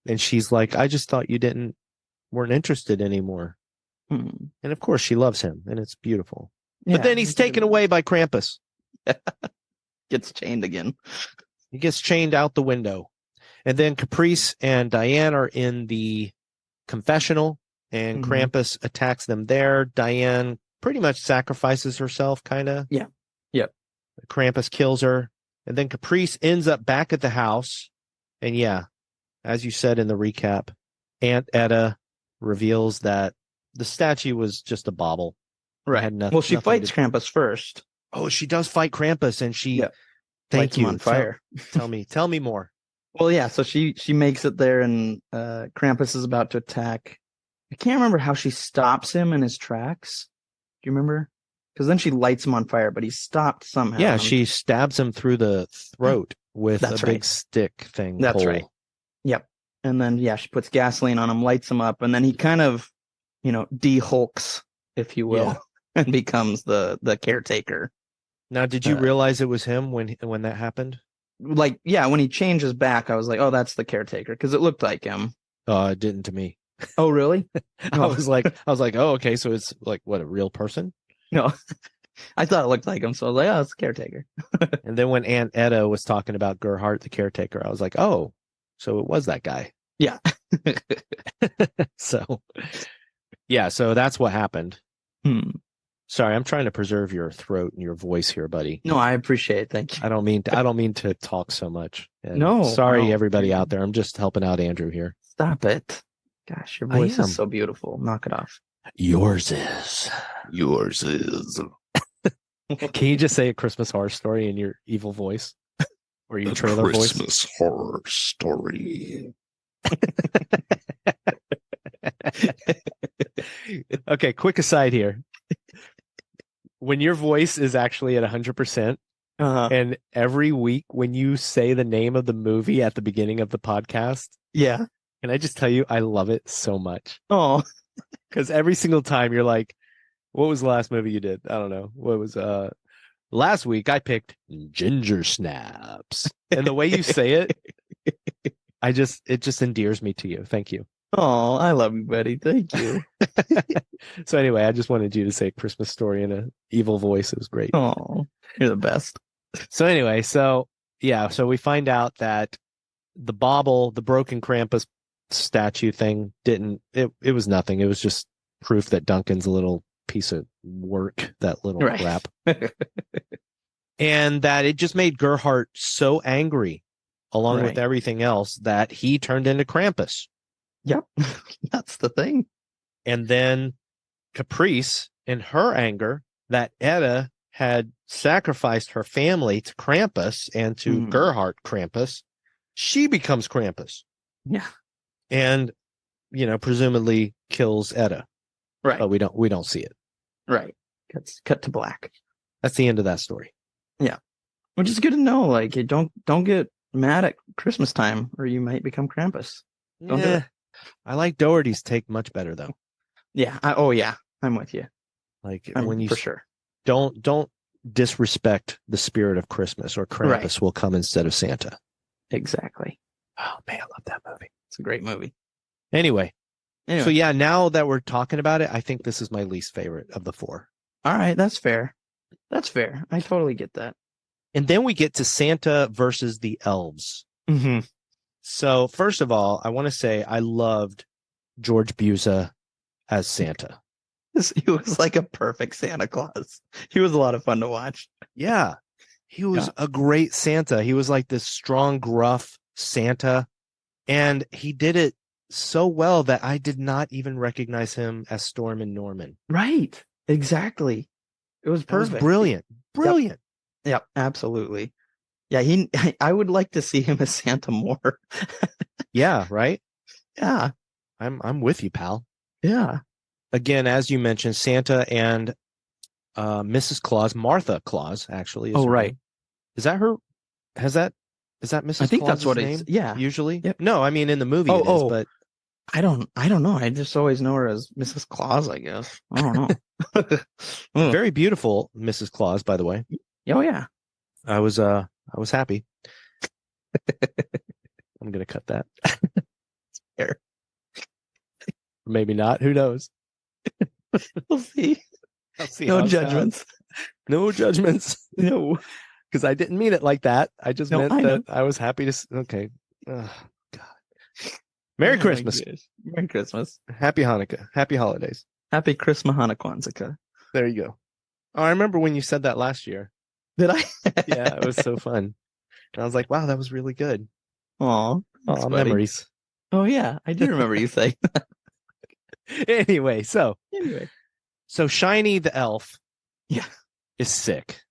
And she's like, I just thought you weren't interested anymore. Hmm. And of course she loves him, and it's beautiful. Yeah, But then he's taken away by Krampus. Gets chained again. He gets chained out the window. And then Caprice and Diane are in the confessional, and Mhm. Krampus attacks them there. Diane pretty much sacrifices herself, kind of. Yeah. Yep. Krampus kills her. And then Caprice ends up back at the house. And yeah, as you said in the recap, Aunt Etta reveals that the statue was just a bauble. It Right. had Well, she nothing fights to- Krampus first. Oh, she does fight Krampus, and she. Yep. Thank Lights him you. on fire. Tell me more. Well, yeah. So she makes it there, and Krampus is about to attack. I can't remember how she stops him in his tracks. Do you remember? Because then she lights him on fire, but he's stopped somehow. Yeah, she stabs him through the throat with That's a big right. stick thing. That's pole. right. Yep. And then she puts gasoline on him, lights him up, and then he kind of, de-hulks, if you will, Yeah. and becomes the caretaker. Now, did you realize it was him when that happened? Like, yeah, when he changed his back, I was like, oh, that's the caretaker, because it looked like him. It didn't to me. Oh, really? I was like, oh, okay, so it's like what, a real person? No, I thought it looked like him, so I was like, oh, it's the caretaker. And then when Aunt Etta was talking about Gerhardt, the caretaker, I was like, oh, so it was that guy. Yeah. So, yeah, so that's what happened. Hmm. Sorry, I'm trying to preserve your throat and your voice here, buddy. No, I appreciate it. Thank you. I don't mean to talk so much. And No, sorry, no. everybody out there. I'm just helping out Andrew here. Stop it. Gosh, your I voice am. is so beautiful. Knock it off. Yours is. Can you just say a Christmas horror story in your evil voice or your trailer voice? horror story. Okay, quick aside here. When your voice is actually at 100%, and every week when you say the name of the movie at the beginning of the podcast, Yeah. can I just tell you, I love it so much. Oh, Because every single time you're like, what was the last movie you did? I don't know. What was last week I picked Ginger Snaps. And the way you say it, it just endears me to you. Thank you. oh, I love you, buddy. Thank you. So anyway, I just wanted you to say a Christmas story in an evil voice. It was great. Oh, you're the best. So anyway, so we find out that the bauble, the broken Krampus statue thing it was nothing. It was just proof that Duncan's a little piece of work, that little Right. crap. And that it just made Gerhardt so angry, along with Right. everything else, that he turned into Krampus. Yep. That's the thing. And then Caprice, in her anger, that Etta had sacrificed her family to Krampus and to Gerhardt Krampus, she becomes Krampus. Yeah. And, presumably kills Etta. Right. But we don't see it. Right. Cut to black. That's the end of that story. Yeah. Which is good to know. Like, you don't get mad at Christmas time, or you might become Krampus. Don't do it. I like Doherty's take much better though. Yeah. I'm with you. Like I'm when you for sure. don't disrespect the spirit of Christmas, or Krampus will come instead of Santa. Exactly. Oh man, I love that movie. It's a great movie. Anyway. So yeah, now that we're talking about it, I think this is my least favorite of the four. All right, that's fair. That's fair. I totally get that. And then we get to Santa versus the elves. Mm-hmm. So first of all, I want to say I loved George Buza as Santa. He was like a perfect Santa Claus. He was a lot of fun to watch. Yeah. He was a great Santa. He was like this strong, gruff Santa. And he did it so well that I did not even recognize him as Storm and Norman. Right. Exactly. It was perfect. It was brilliant. Brilliant. Yep, absolutely. Yeah, I would like to see him as Santa more. Yeah, right? Yeah. I'm with you, pal. Yeah. Again, as you mentioned, Santa and Mrs. Claus, Martha Claus, actually. Oh, right. Name. Is that her? Is that Mrs. I think Claus's that's what name? it's. Yeah. Usually? Yep. No, I mean in the movie it is, but I don't know. I just always know her as Mrs. Claus, I guess. I don't know. very beautiful Mrs. Claus, by the way. Oh yeah. I was happy. I'm gonna cut that. Fair. Maybe not. Who knows? We'll see. I'll see. No how it judgments. sounds. No judgments. No. Because I didn't mean it like that. I just meant I that know. I was happy to. Okay. Oh, God. Merry Christmas. Merry Christmas. Happy Hanukkah. Happy holidays. Happy Christmas, Hanukkah, Kwanzaa. There you go. Oh, I remember when you said that last year. Did I? Yeah, it was so fun. And I was like, wow, that was really good. Aw. Oh, memories. Oh yeah, I do remember you saying that. Anyway, so Shiny the elf Yeah. is sick.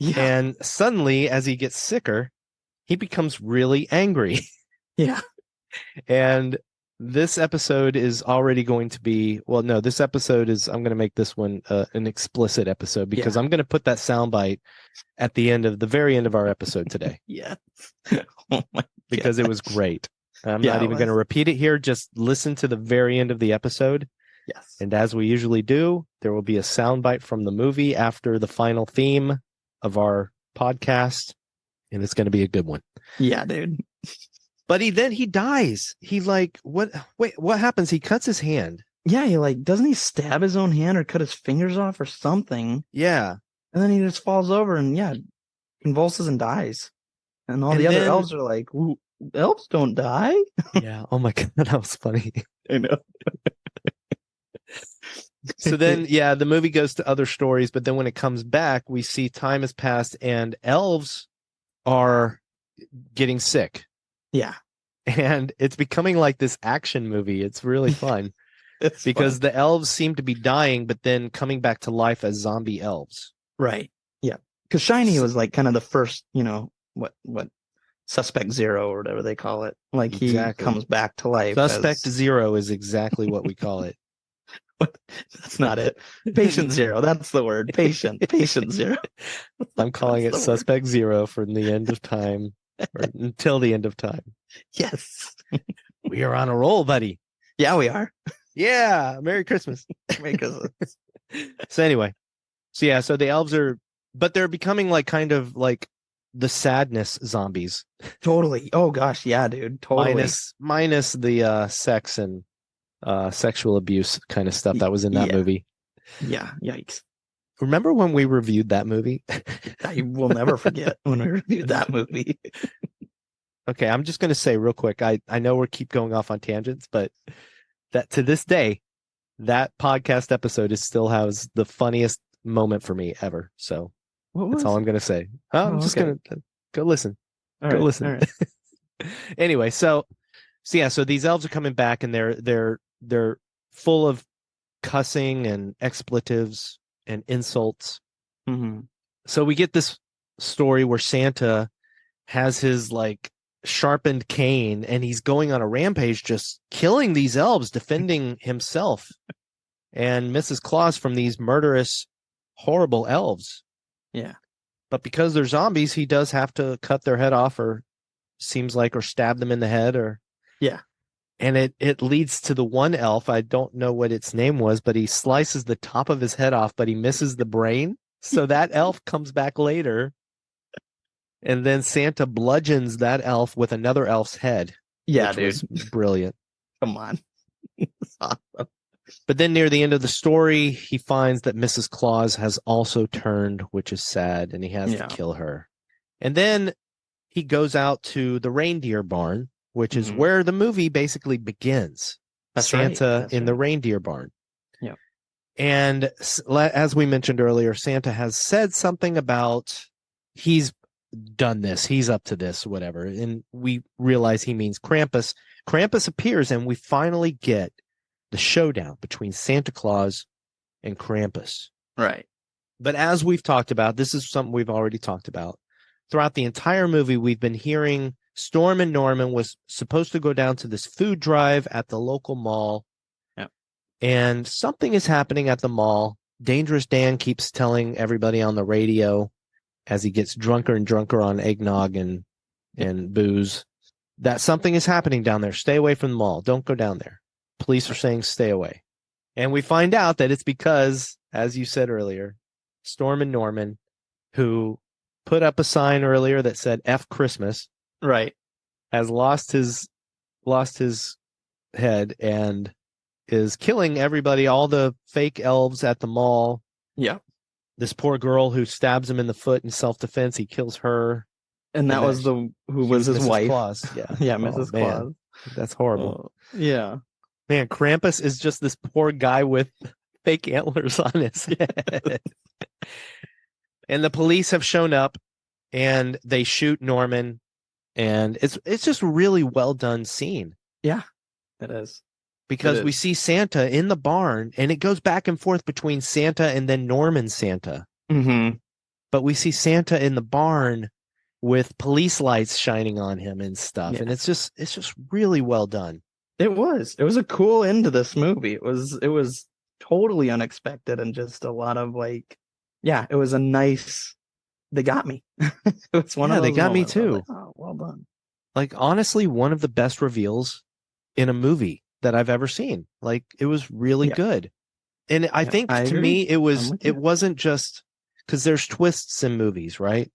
Yeah. And suddenly, as he gets sicker, he becomes really angry. Yeah. And this episode is already going to be, well, no, this episode is, I'm going to make this one an explicit episode because I'm going to put that soundbite at the very end of our episode today. Yes. Oh my because it was great. I'm Yeah, not even going to repeat it here. Just listen to the very end of the episode. Yes. And as we usually do, there will be a soundbite from the movie after the final theme of our podcast. And it's going to be a good one. Yeah, dude. But he dies. He what happens? He cuts his hand. Yeah, doesn't he stab his own hand or cut his fingers off or something? Yeah. And then he just falls over and convulses and dies. And all the other elves are like, elves don't die? Yeah. Oh my God. That was funny. I know. So then, the movie goes to other stories, but then when it comes back, we see time has passed and elves are getting sick. Yeah. And it's becoming like this action movie. It's really fun. It's because fun. the elves seem to be dying, but then coming back to life as zombie elves. Right. Yeah. Because Shiny was like kind of the first, what Suspect Zero or whatever they call it. Like he comes back to life. Suspect Zero is exactly what we call it. That's not it. Patient Zero. That's the word. Patient Zero. I'm calling it Suspect Zero from the end of time or until the end of time. Yes. We are on a roll, buddy. Yeah, we are. Yeah. Merry Christmas. Merry Christmas. So anyway. So the elves but they're becoming kind of like the sadness zombies. Totally. Oh gosh. Yeah, dude. Totally. Minus the sex and sexual abuse kind of stuff that was in that movie. Yeah. Yikes. Remember when we reviewed that movie? I will never forget when we reviewed that movie. Okay, I'm just going to say real quick. I know we keep going off on tangents, but that to this day, that podcast episode still has the funniest moment for me ever. So that's all I'm going to say. I'm just going to go listen. Go listen. All right. Anyway, so these elves are coming back, and they're full of cussing and expletives and insults. Mm-hmm. So we get this story where Santa has his like sharpened cane, and he's going on a rampage, just killing these elves, defending himself and Mrs. Claus from these murderous, horrible elves. Yeah. But because they're zombies, he does have to cut their head off, or stab them in the head, or yeah. And it leads to the one elf. I don't know what its name was, but he slices the top of his head off, but he misses the brain. So that elf comes back later, and then Santa bludgeons that elf with another elf's head. Yeah, which dude. was brilliant. Come on. It's awesome. But then near the end of the story, he finds that Mrs. Claus has also turned, which is sad, and he has to kill her. And then he goes out to the reindeer barn, which is where the movie basically begins. That's Santa right. in the reindeer barn. Yeah. And as we mentioned earlier, Santa has said something about he's done this, he's up to this, whatever. And we realize he means Krampus. Krampus appears, and we finally get the showdown between Santa Claus and Krampus. Right. But as we've talked about, this is something we've already talked about. Throughout the entire movie, we've been hearing Storm and Norman was supposed to go down to this food drive at the local mall. Yep. And something is happening at the mall. Dangerous Dan keeps telling everybody on the radio as he gets drunker and drunker on eggnog and booze that something is happening down there. Stay away from the mall. Don't go down there. Police are saying stay away. And we find out that it's because, as you said earlier, Storm and Norman, who put up a sign earlier that said F Christmas, right, has lost his head and is killing everybody, all the fake elves at the mall. Yeah. This poor girl who stabs him in the foot in self-defense, he kills her. And that was who was his Mrs. wife. Claus. Yeah. Yeah, Mrs. Man. Claus. That's horrible. Yeah. Man, Krampus is just this poor guy with fake antlers on his head. And the police have shown up, and they shoot Norman, and it's just a really well done scene. Yeah, it is. Because we see Santa in the barn, and it goes back and forth between Santa and then Norman Santa. Mm-hmm. But we see Santa in the barn with police lights shining on him and stuff. Yeah. And it's just really well done. It was a cool end to this movie. It was totally unexpected, and just a lot of it was a nice, they got me. It was one of those they got moments me where I too. was like, oh, well done. Like, honestly, one of the best reveals in a movie that I've ever seen. Like, it was really good. And I think I to agree. me, it wasn't just because there's twists in movies, right?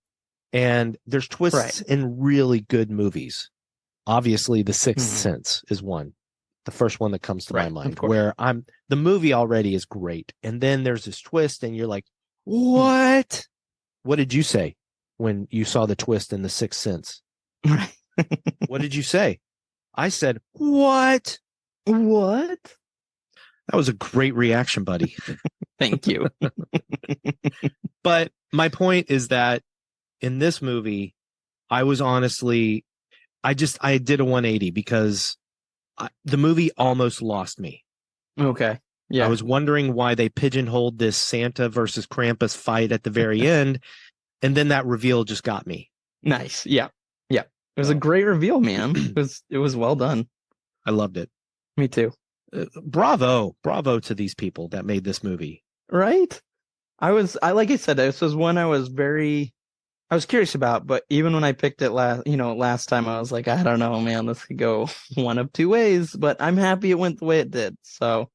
And there's twists in really good movies. Obviously, The Sixth Sense is one. The first one that comes to my mind, where the movie already is great. And then there's this twist, and you're like, what? What did you say when you saw the twist in The Sixth Sense? Right. What did you say? I said, what? What? That was a great reaction, buddy. Thank you. But my point is that in this movie, I was honestly, I did a 180 because the movie almost lost me. Okay. Yeah. I was wondering why they pigeonholed this Santa versus Krampus fight at the very end. And then that reveal just got me. Nice. Yeah. Yeah. It was a great reveal, man. It was well done. I loved it. Me too. Bravo to these people that made this movie. Right? Like I said, this was one I was curious about, but even when I picked it last time, I was like, I don't know, man, this could go one of two ways, but I'm happy it went the way it did. So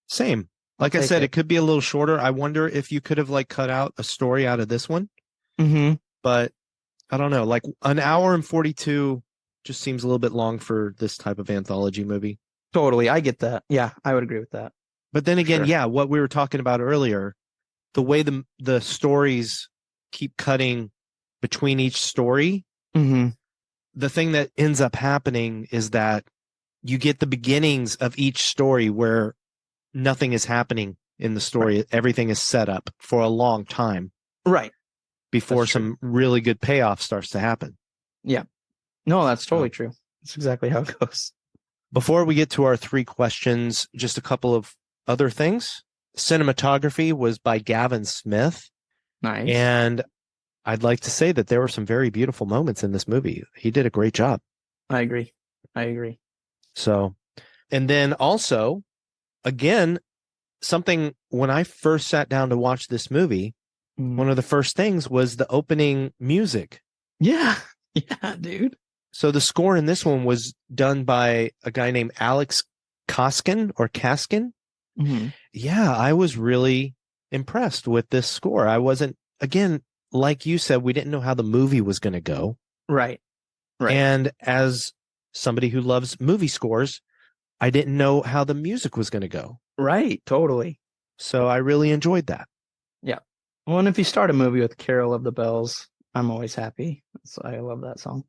same. Like I said, it could be a little shorter. I wonder if you could have cut out a story out of this one. Mm-hmm. But I don't know, like an hour and 42 just seems a little bit long for this type of anthology movie. Totally. I get that. Yeah, I would agree with that. But then again, Sure. what we were talking about earlier, the way the stories keep cutting between each story, the thing that ends up happening is that you get the beginnings of each story where nothing is happening in the story. Right. Everything is set up for a long time Right. before That's true. some really good payoff starts to happen. Yeah. No, that's totally true. That's exactly how it goes. Before we get to our 3 questions, just a couple of other things. Cinematography was by Gavin Smith. Nice. And I'd like to say that there were some very beautiful moments in this movie. He did a great job. I agree. So, and then also, again, something when I first sat down to watch this movie, one of the first things was the opening music. Yeah. Yeah, dude. So the score in this one was done by a guy named Alex Khaskin or Khaskin. Mm-hmm. Yeah, I was really impressed with this score. I wasn't, again, like you said, we didn't know how the movie was going to go. Right. And as somebody who loves movie scores, I didn't know how the music was going to go. Right. Totally. So I really enjoyed that. Yeah. Well, and if you start a movie with Carol of the Bells, I'm always happy. So I love that song.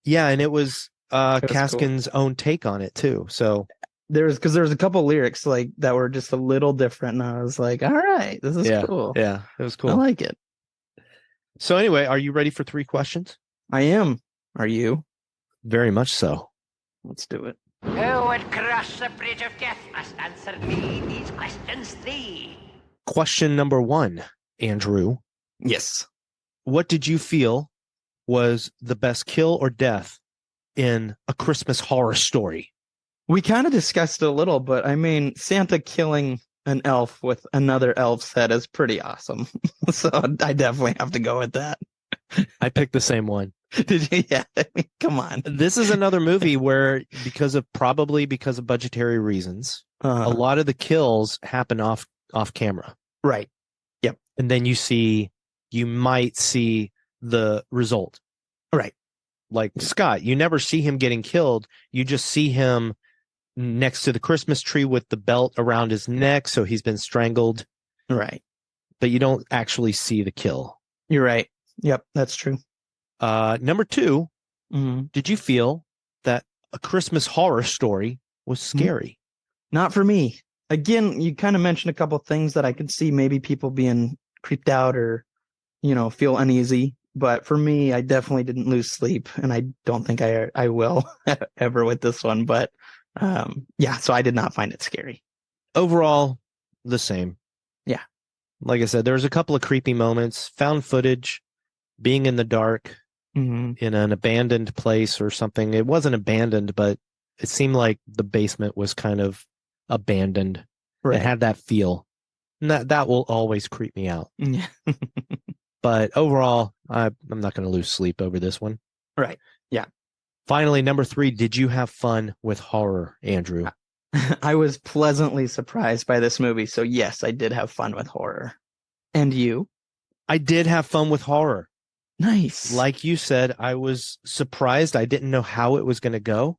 Yeah, and it was Khaskin's own take on it too. So there's a couple lyrics like that were just a little different, and I was like, all right, this is cool. Yeah, it was cool. I like it. So anyway, are you ready for 3 questions? I am. Are you? Very much so. Let's do it. Who would cross the bridge of death must answer me these questions 3. Question number 1, Andrew. Yes. What did you feel was the best kill or death in A Christmas Horror Story? We kind of discussed it a little, but I mean, Santa killing an elf with another elf's head is pretty awesome. So I definitely have to go with that. I picked the same one. Did you? Yeah. I mean, come on. This is another movie where, because of budgetary reasons, a lot of the kills happen off camera. Right. Yep. And then you might see the result. Right. Like Scott, you never see him getting killed. You just see him next to the Christmas tree with the belt around his neck. So he's been strangled. Right. But you don't actually see the kill. You're right. Yep. That's true. Number 2, did you feel that A Christmas Horror Story was scary? Not for me. Again, you kind of mentioned a couple of things that I could see maybe people being creeped out or, feel uneasy. But for me, I definitely didn't lose sleep, and I don't think I will ever with this one. But so I did not find it scary. Overall, the same. Yeah. Like I said, there was a couple of creepy moments, found footage, being in the dark in an abandoned place or something. It wasn't abandoned, but it seemed like the basement was kind of abandoned. Right. It had that feel. And that will always creep me out. Yeah. But overall, I'm not going to lose sleep over this one. Right. Yeah. Finally, number 3, did you have fun with horror, Andrew? I was pleasantly surprised by this movie. So yes, I did have fun with horror. And you? I did have fun with horror. Nice. Like you said, I was surprised. I didn't know how it was going to go.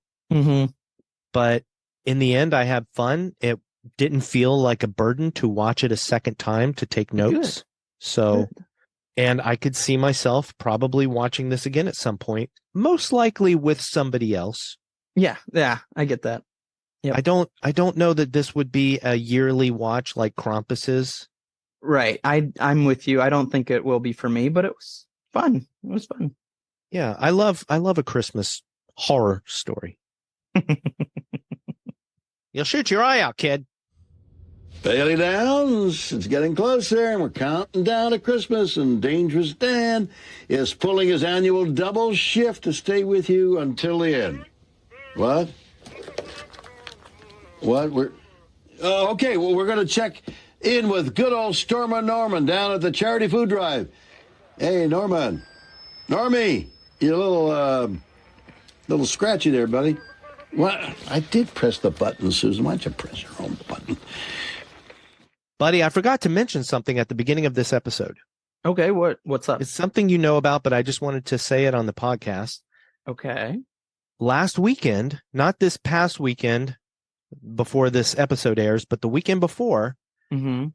But in the end, I had fun. It didn't feel like a burden to watch it a second time to take notes. Good. So, and I could see myself probably watching this again at some point, most likely with somebody else. Yeah. I get that. Yep. I don't know that this would be a yearly watch like Krampus is. Right. I'm with you. I don't think it will be for me, but it was fun. It was fun. Yeah, I love a Christmas horror story. You'll shoot your eye out, kid. Bailey Downs, it's getting closer, and we're counting down to Christmas, and Dangerous Dan is pulling his annual double shift to stay with you until the end. What? Okay, well, we're going to check in with good old Stormer Norman down at the Charity Food Drive. Hey, Normie, you're a little scratchy there, buddy. What? I did press the button, Susan. Why don't you press your own button? Buddy, I forgot to mention something at the beginning of this episode. Okay, what's up? It's something you know about, but I just wanted to say it on the podcast. Okay. Last weekend, not this past weekend before this episode airs, but the weekend before,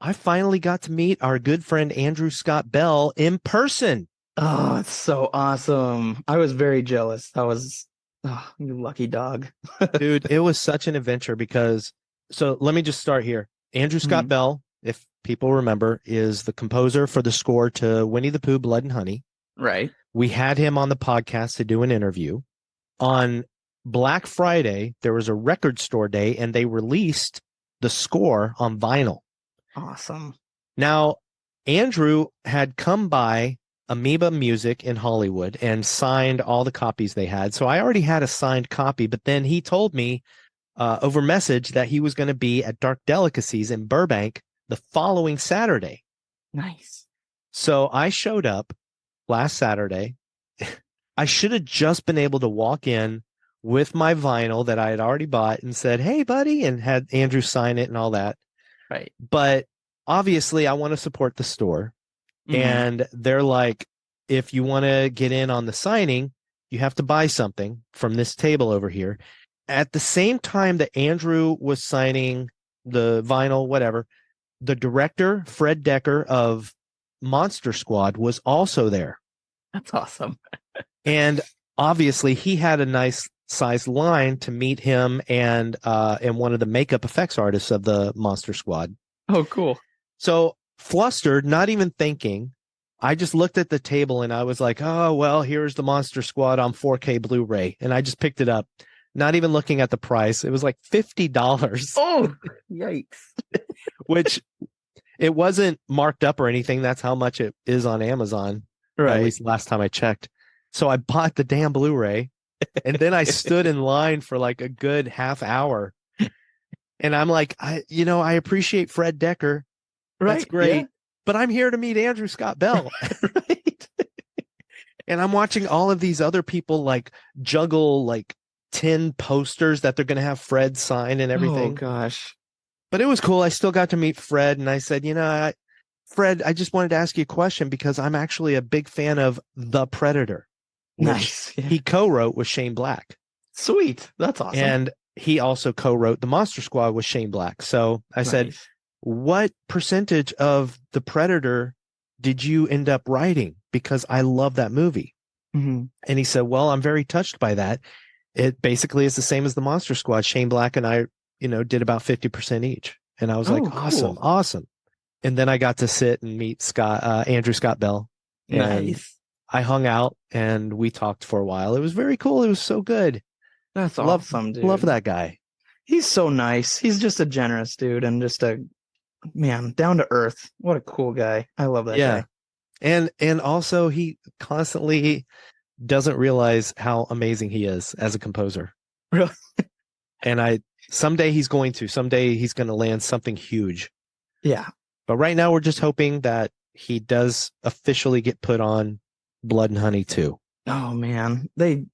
I finally got to meet our good friend Andrew Scott Bell in person. Oh, it's so awesome. I was very jealous. You lucky dog. Dude, it was such an adventure because So let me just start here. Andrew Scott Mhm. Bell, if people remember, is the composer for the score to Winnie the Pooh, Blood and Honey. Right. We had him on the podcast to do an interview. On Black Friday, there was a record store day, and they released the score on vinyl. Awesome. Now, Andrew had come by Amoeba Music in Hollywood and signed all the copies they had. So I already had a signed copy, but then he told me over message that he was going to be at Dark Delicacies in Burbank the following Saturday. Nice. So I showed up last Saturday. I should have just been able to walk in with my vinyl that I had already bought and said, "Hey, buddy," and had Andrew sign it and all that. Right. But obviously, I want to support the store. Mhm. And they're like, if you want to get in on the signing, you have to buy something from this table over here. At the same time that Andrew was signing the vinyl, whatever, the director, Fred Decker of Monster Squad, was also there. That's awesome. And obviously he had a nice sized line to meet him and one of the makeup effects artists of the Monster Squad. Oh, cool. So flustered, not even thinking, I just looked at the table and I was like, oh, well, here's the Monster Squad on 4K Blu-ray. And I just picked it up, not even looking at the price. It was like $50. Oh, yikes. Which it wasn't marked up or anything. That's how much it is on Amazon. At least last time I checked. So I bought the damn Blu-ray and then I stood in line for like a good half hour. And I'm like, I appreciate Fred Decker. That's great. Yeah. But I'm here to meet Andrew Scott Bell. Right. And I'm watching all of these other people like juggle like 10 posters that they're going to have Fred sign and everything. Oh, gosh. But it was cool. I still got to meet Fred. And I said, Fred, I just wanted to ask you a question because I'm actually a big fan of The Predator. which Nice. Yeah. He co-wrote with Shane Black. Sweet. That's awesome. And he also co-wrote The Monster Squad with Shane Black. So I said, Nice. what percentage of The Predator did you end up writing? Because I love that movie. Mm-hmm. And he said, well, I'm very touched by that. It basically is the same as The Monster Squad. Shane Black and I, did about 50% each. And I was like, awesome, cool. awesome. And then I got to sit and meet Andrew Scott Bell. And Nice. I hung out and we talked for a while. It was very cool. It was so good. That's awesome, dude. Love that guy. He's so nice. He's just a generous dude and just a man, down to earth. What a cool guy. I love that guy. And also he constantly doesn't realize how amazing he is as a composer. Really? And someday he's going to land something huge. Yeah. But right now we're just hoping that he does officially get put on Blood and Honey 2. Oh man.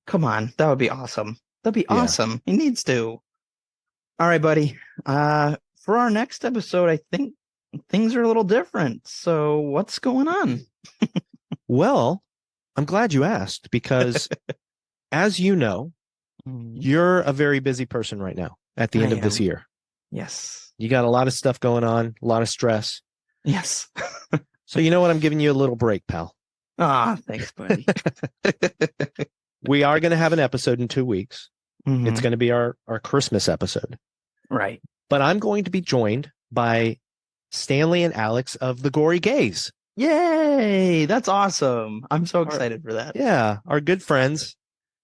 Come on. That would be awesome. That'd be Yeah. awesome. He needs to. All right, buddy. For our next episode, I think things are a little different. So what's going on? Well, I'm glad you asked because as you know, you're a very busy person right now at the end of this year. Yes. You got a lot of stuff going on, a lot of stress. Yes. So you know what? I'm giving you a little break, pal. Thanks, buddy. We are going to have an episode in 2 weeks. Mhm. It's going to be our Christmas episode. Right. But I'm going to be joined by Stanley and Alex of The Gory Gays. Yay. That's awesome. I'm so excited for that. Yeah, our good friends,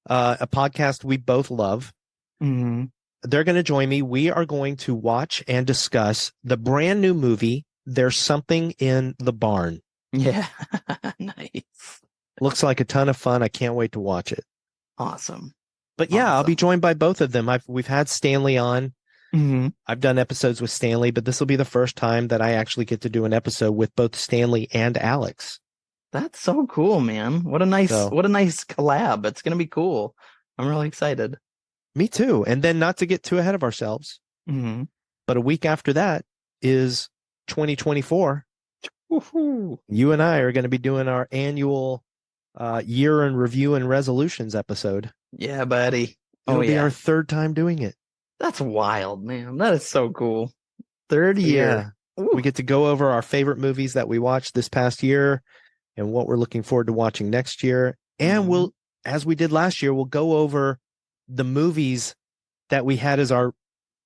a podcast we both love. Mm-hmm. They're going to join me. We are going to watch and discuss the brand new movie, There's Something in the Barn. Yeah. Nice. Looks like a ton of fun. I can't wait to watch it. Awesome. But yeah, I'll be Awesome. joined by both of them. We've had Stanley on. Mm-hmm. I've done episodes with Stanley, but this will be the first time that I actually get to do an episode with both Stanley and Alex. That's so cool, man. What a nice collab. It's gonna be cool. I'm really excited. Me too. And then not to get too ahead of ourselves, Mm-hmm. but a week after that is 2024. Woohoo. You and I are going to be doing our annual year in review and resolutions episode. Yeah, buddy. It'll be yeah. our third time doing it. That's wild, man. That is so cool. Third year. Ooh. We get to go over our favorite movies that we watched this past year and what we're looking forward to watching next year. And we'll, as we did last year, we'll go over the movies that we had as our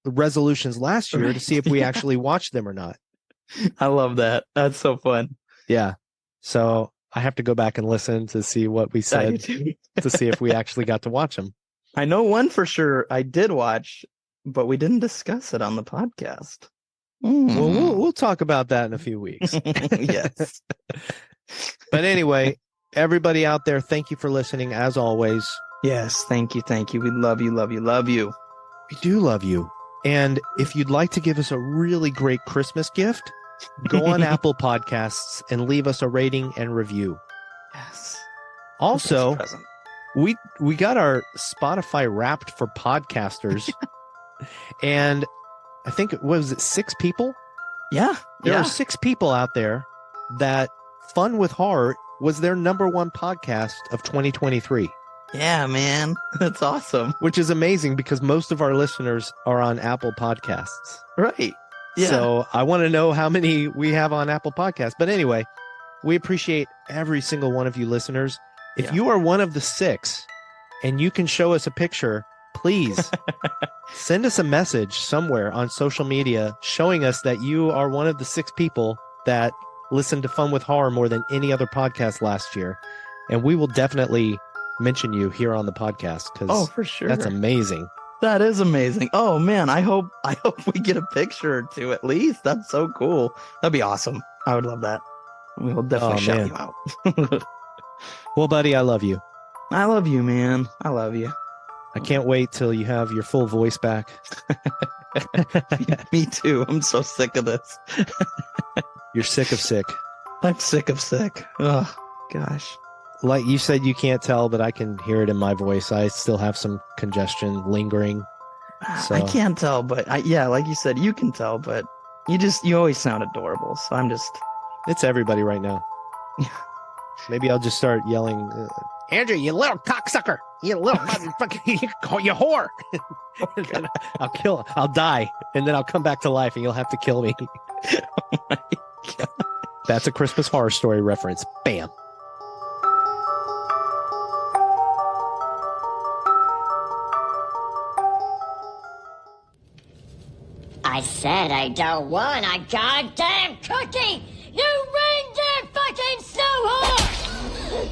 resolutions last year to see if we actually watched them or not. I love that. That's so fun. Yeah. So I have to go back and listen to see what we said to see if we actually got to watch them. I know one for sure I did watch, but we didn't discuss it on the podcast. Well, we'll talk about that in a few weeks. Yes. But anyway, everybody out there, thank you for listening as always. Yes. Thank you. Thank you. We love you. Love you. Love you. We do love you. And if you'd like to give us a really great Christmas gift, go on Apple Podcasts and leave us a rating and review. Yes. Also, Christmas present. we got our Spotify Wrapped for podcasters. And I think, what was it, 6 people? Yeah. There are 6 people out there that Fun with Horror was their #1 podcast of 2023. Yeah, man. That's awesome. Which is amazing because most of our listeners are on Apple Podcasts. Right. Yeah. So I want to know how many we have on Apple Podcasts. But anyway, we appreciate every single one of you listeners. If you are one of the 6 and you can show us a picture, please send us a message somewhere on social media showing us that you are one of the 6 people that listened to Fun with Horror more than any other podcast last year. And we will definitely mention you here on the podcast because for sure. That's amazing. That is amazing. Oh man, I hope we get a picture or 2 at least. That's so cool. That'd be awesome. I would love that. We will definitely shout you out. Well, buddy, I love you. I love you, man. I love you. I can't wait till you have your full voice back. Me too. I'm so sick of this. You're sick of sick. I'm sick of sick. Oh gosh. Like you said, you can't tell, but I can hear it in my voice. I still have some congestion lingering. So. I can't tell, but like you said, you can tell, but you always sound adorable. So I'm just. It's everybody right now. Maybe I'll just start yelling, Andrew, you little cocksucker, you little motherfucker, you whore. I'll die, and then I'll come back to life, and you'll have to kill me. Oh my God. That's a Christmas Horror Story reference. Bam. I said I don't want a goddamn cookie! You reindeer fucking snow whore!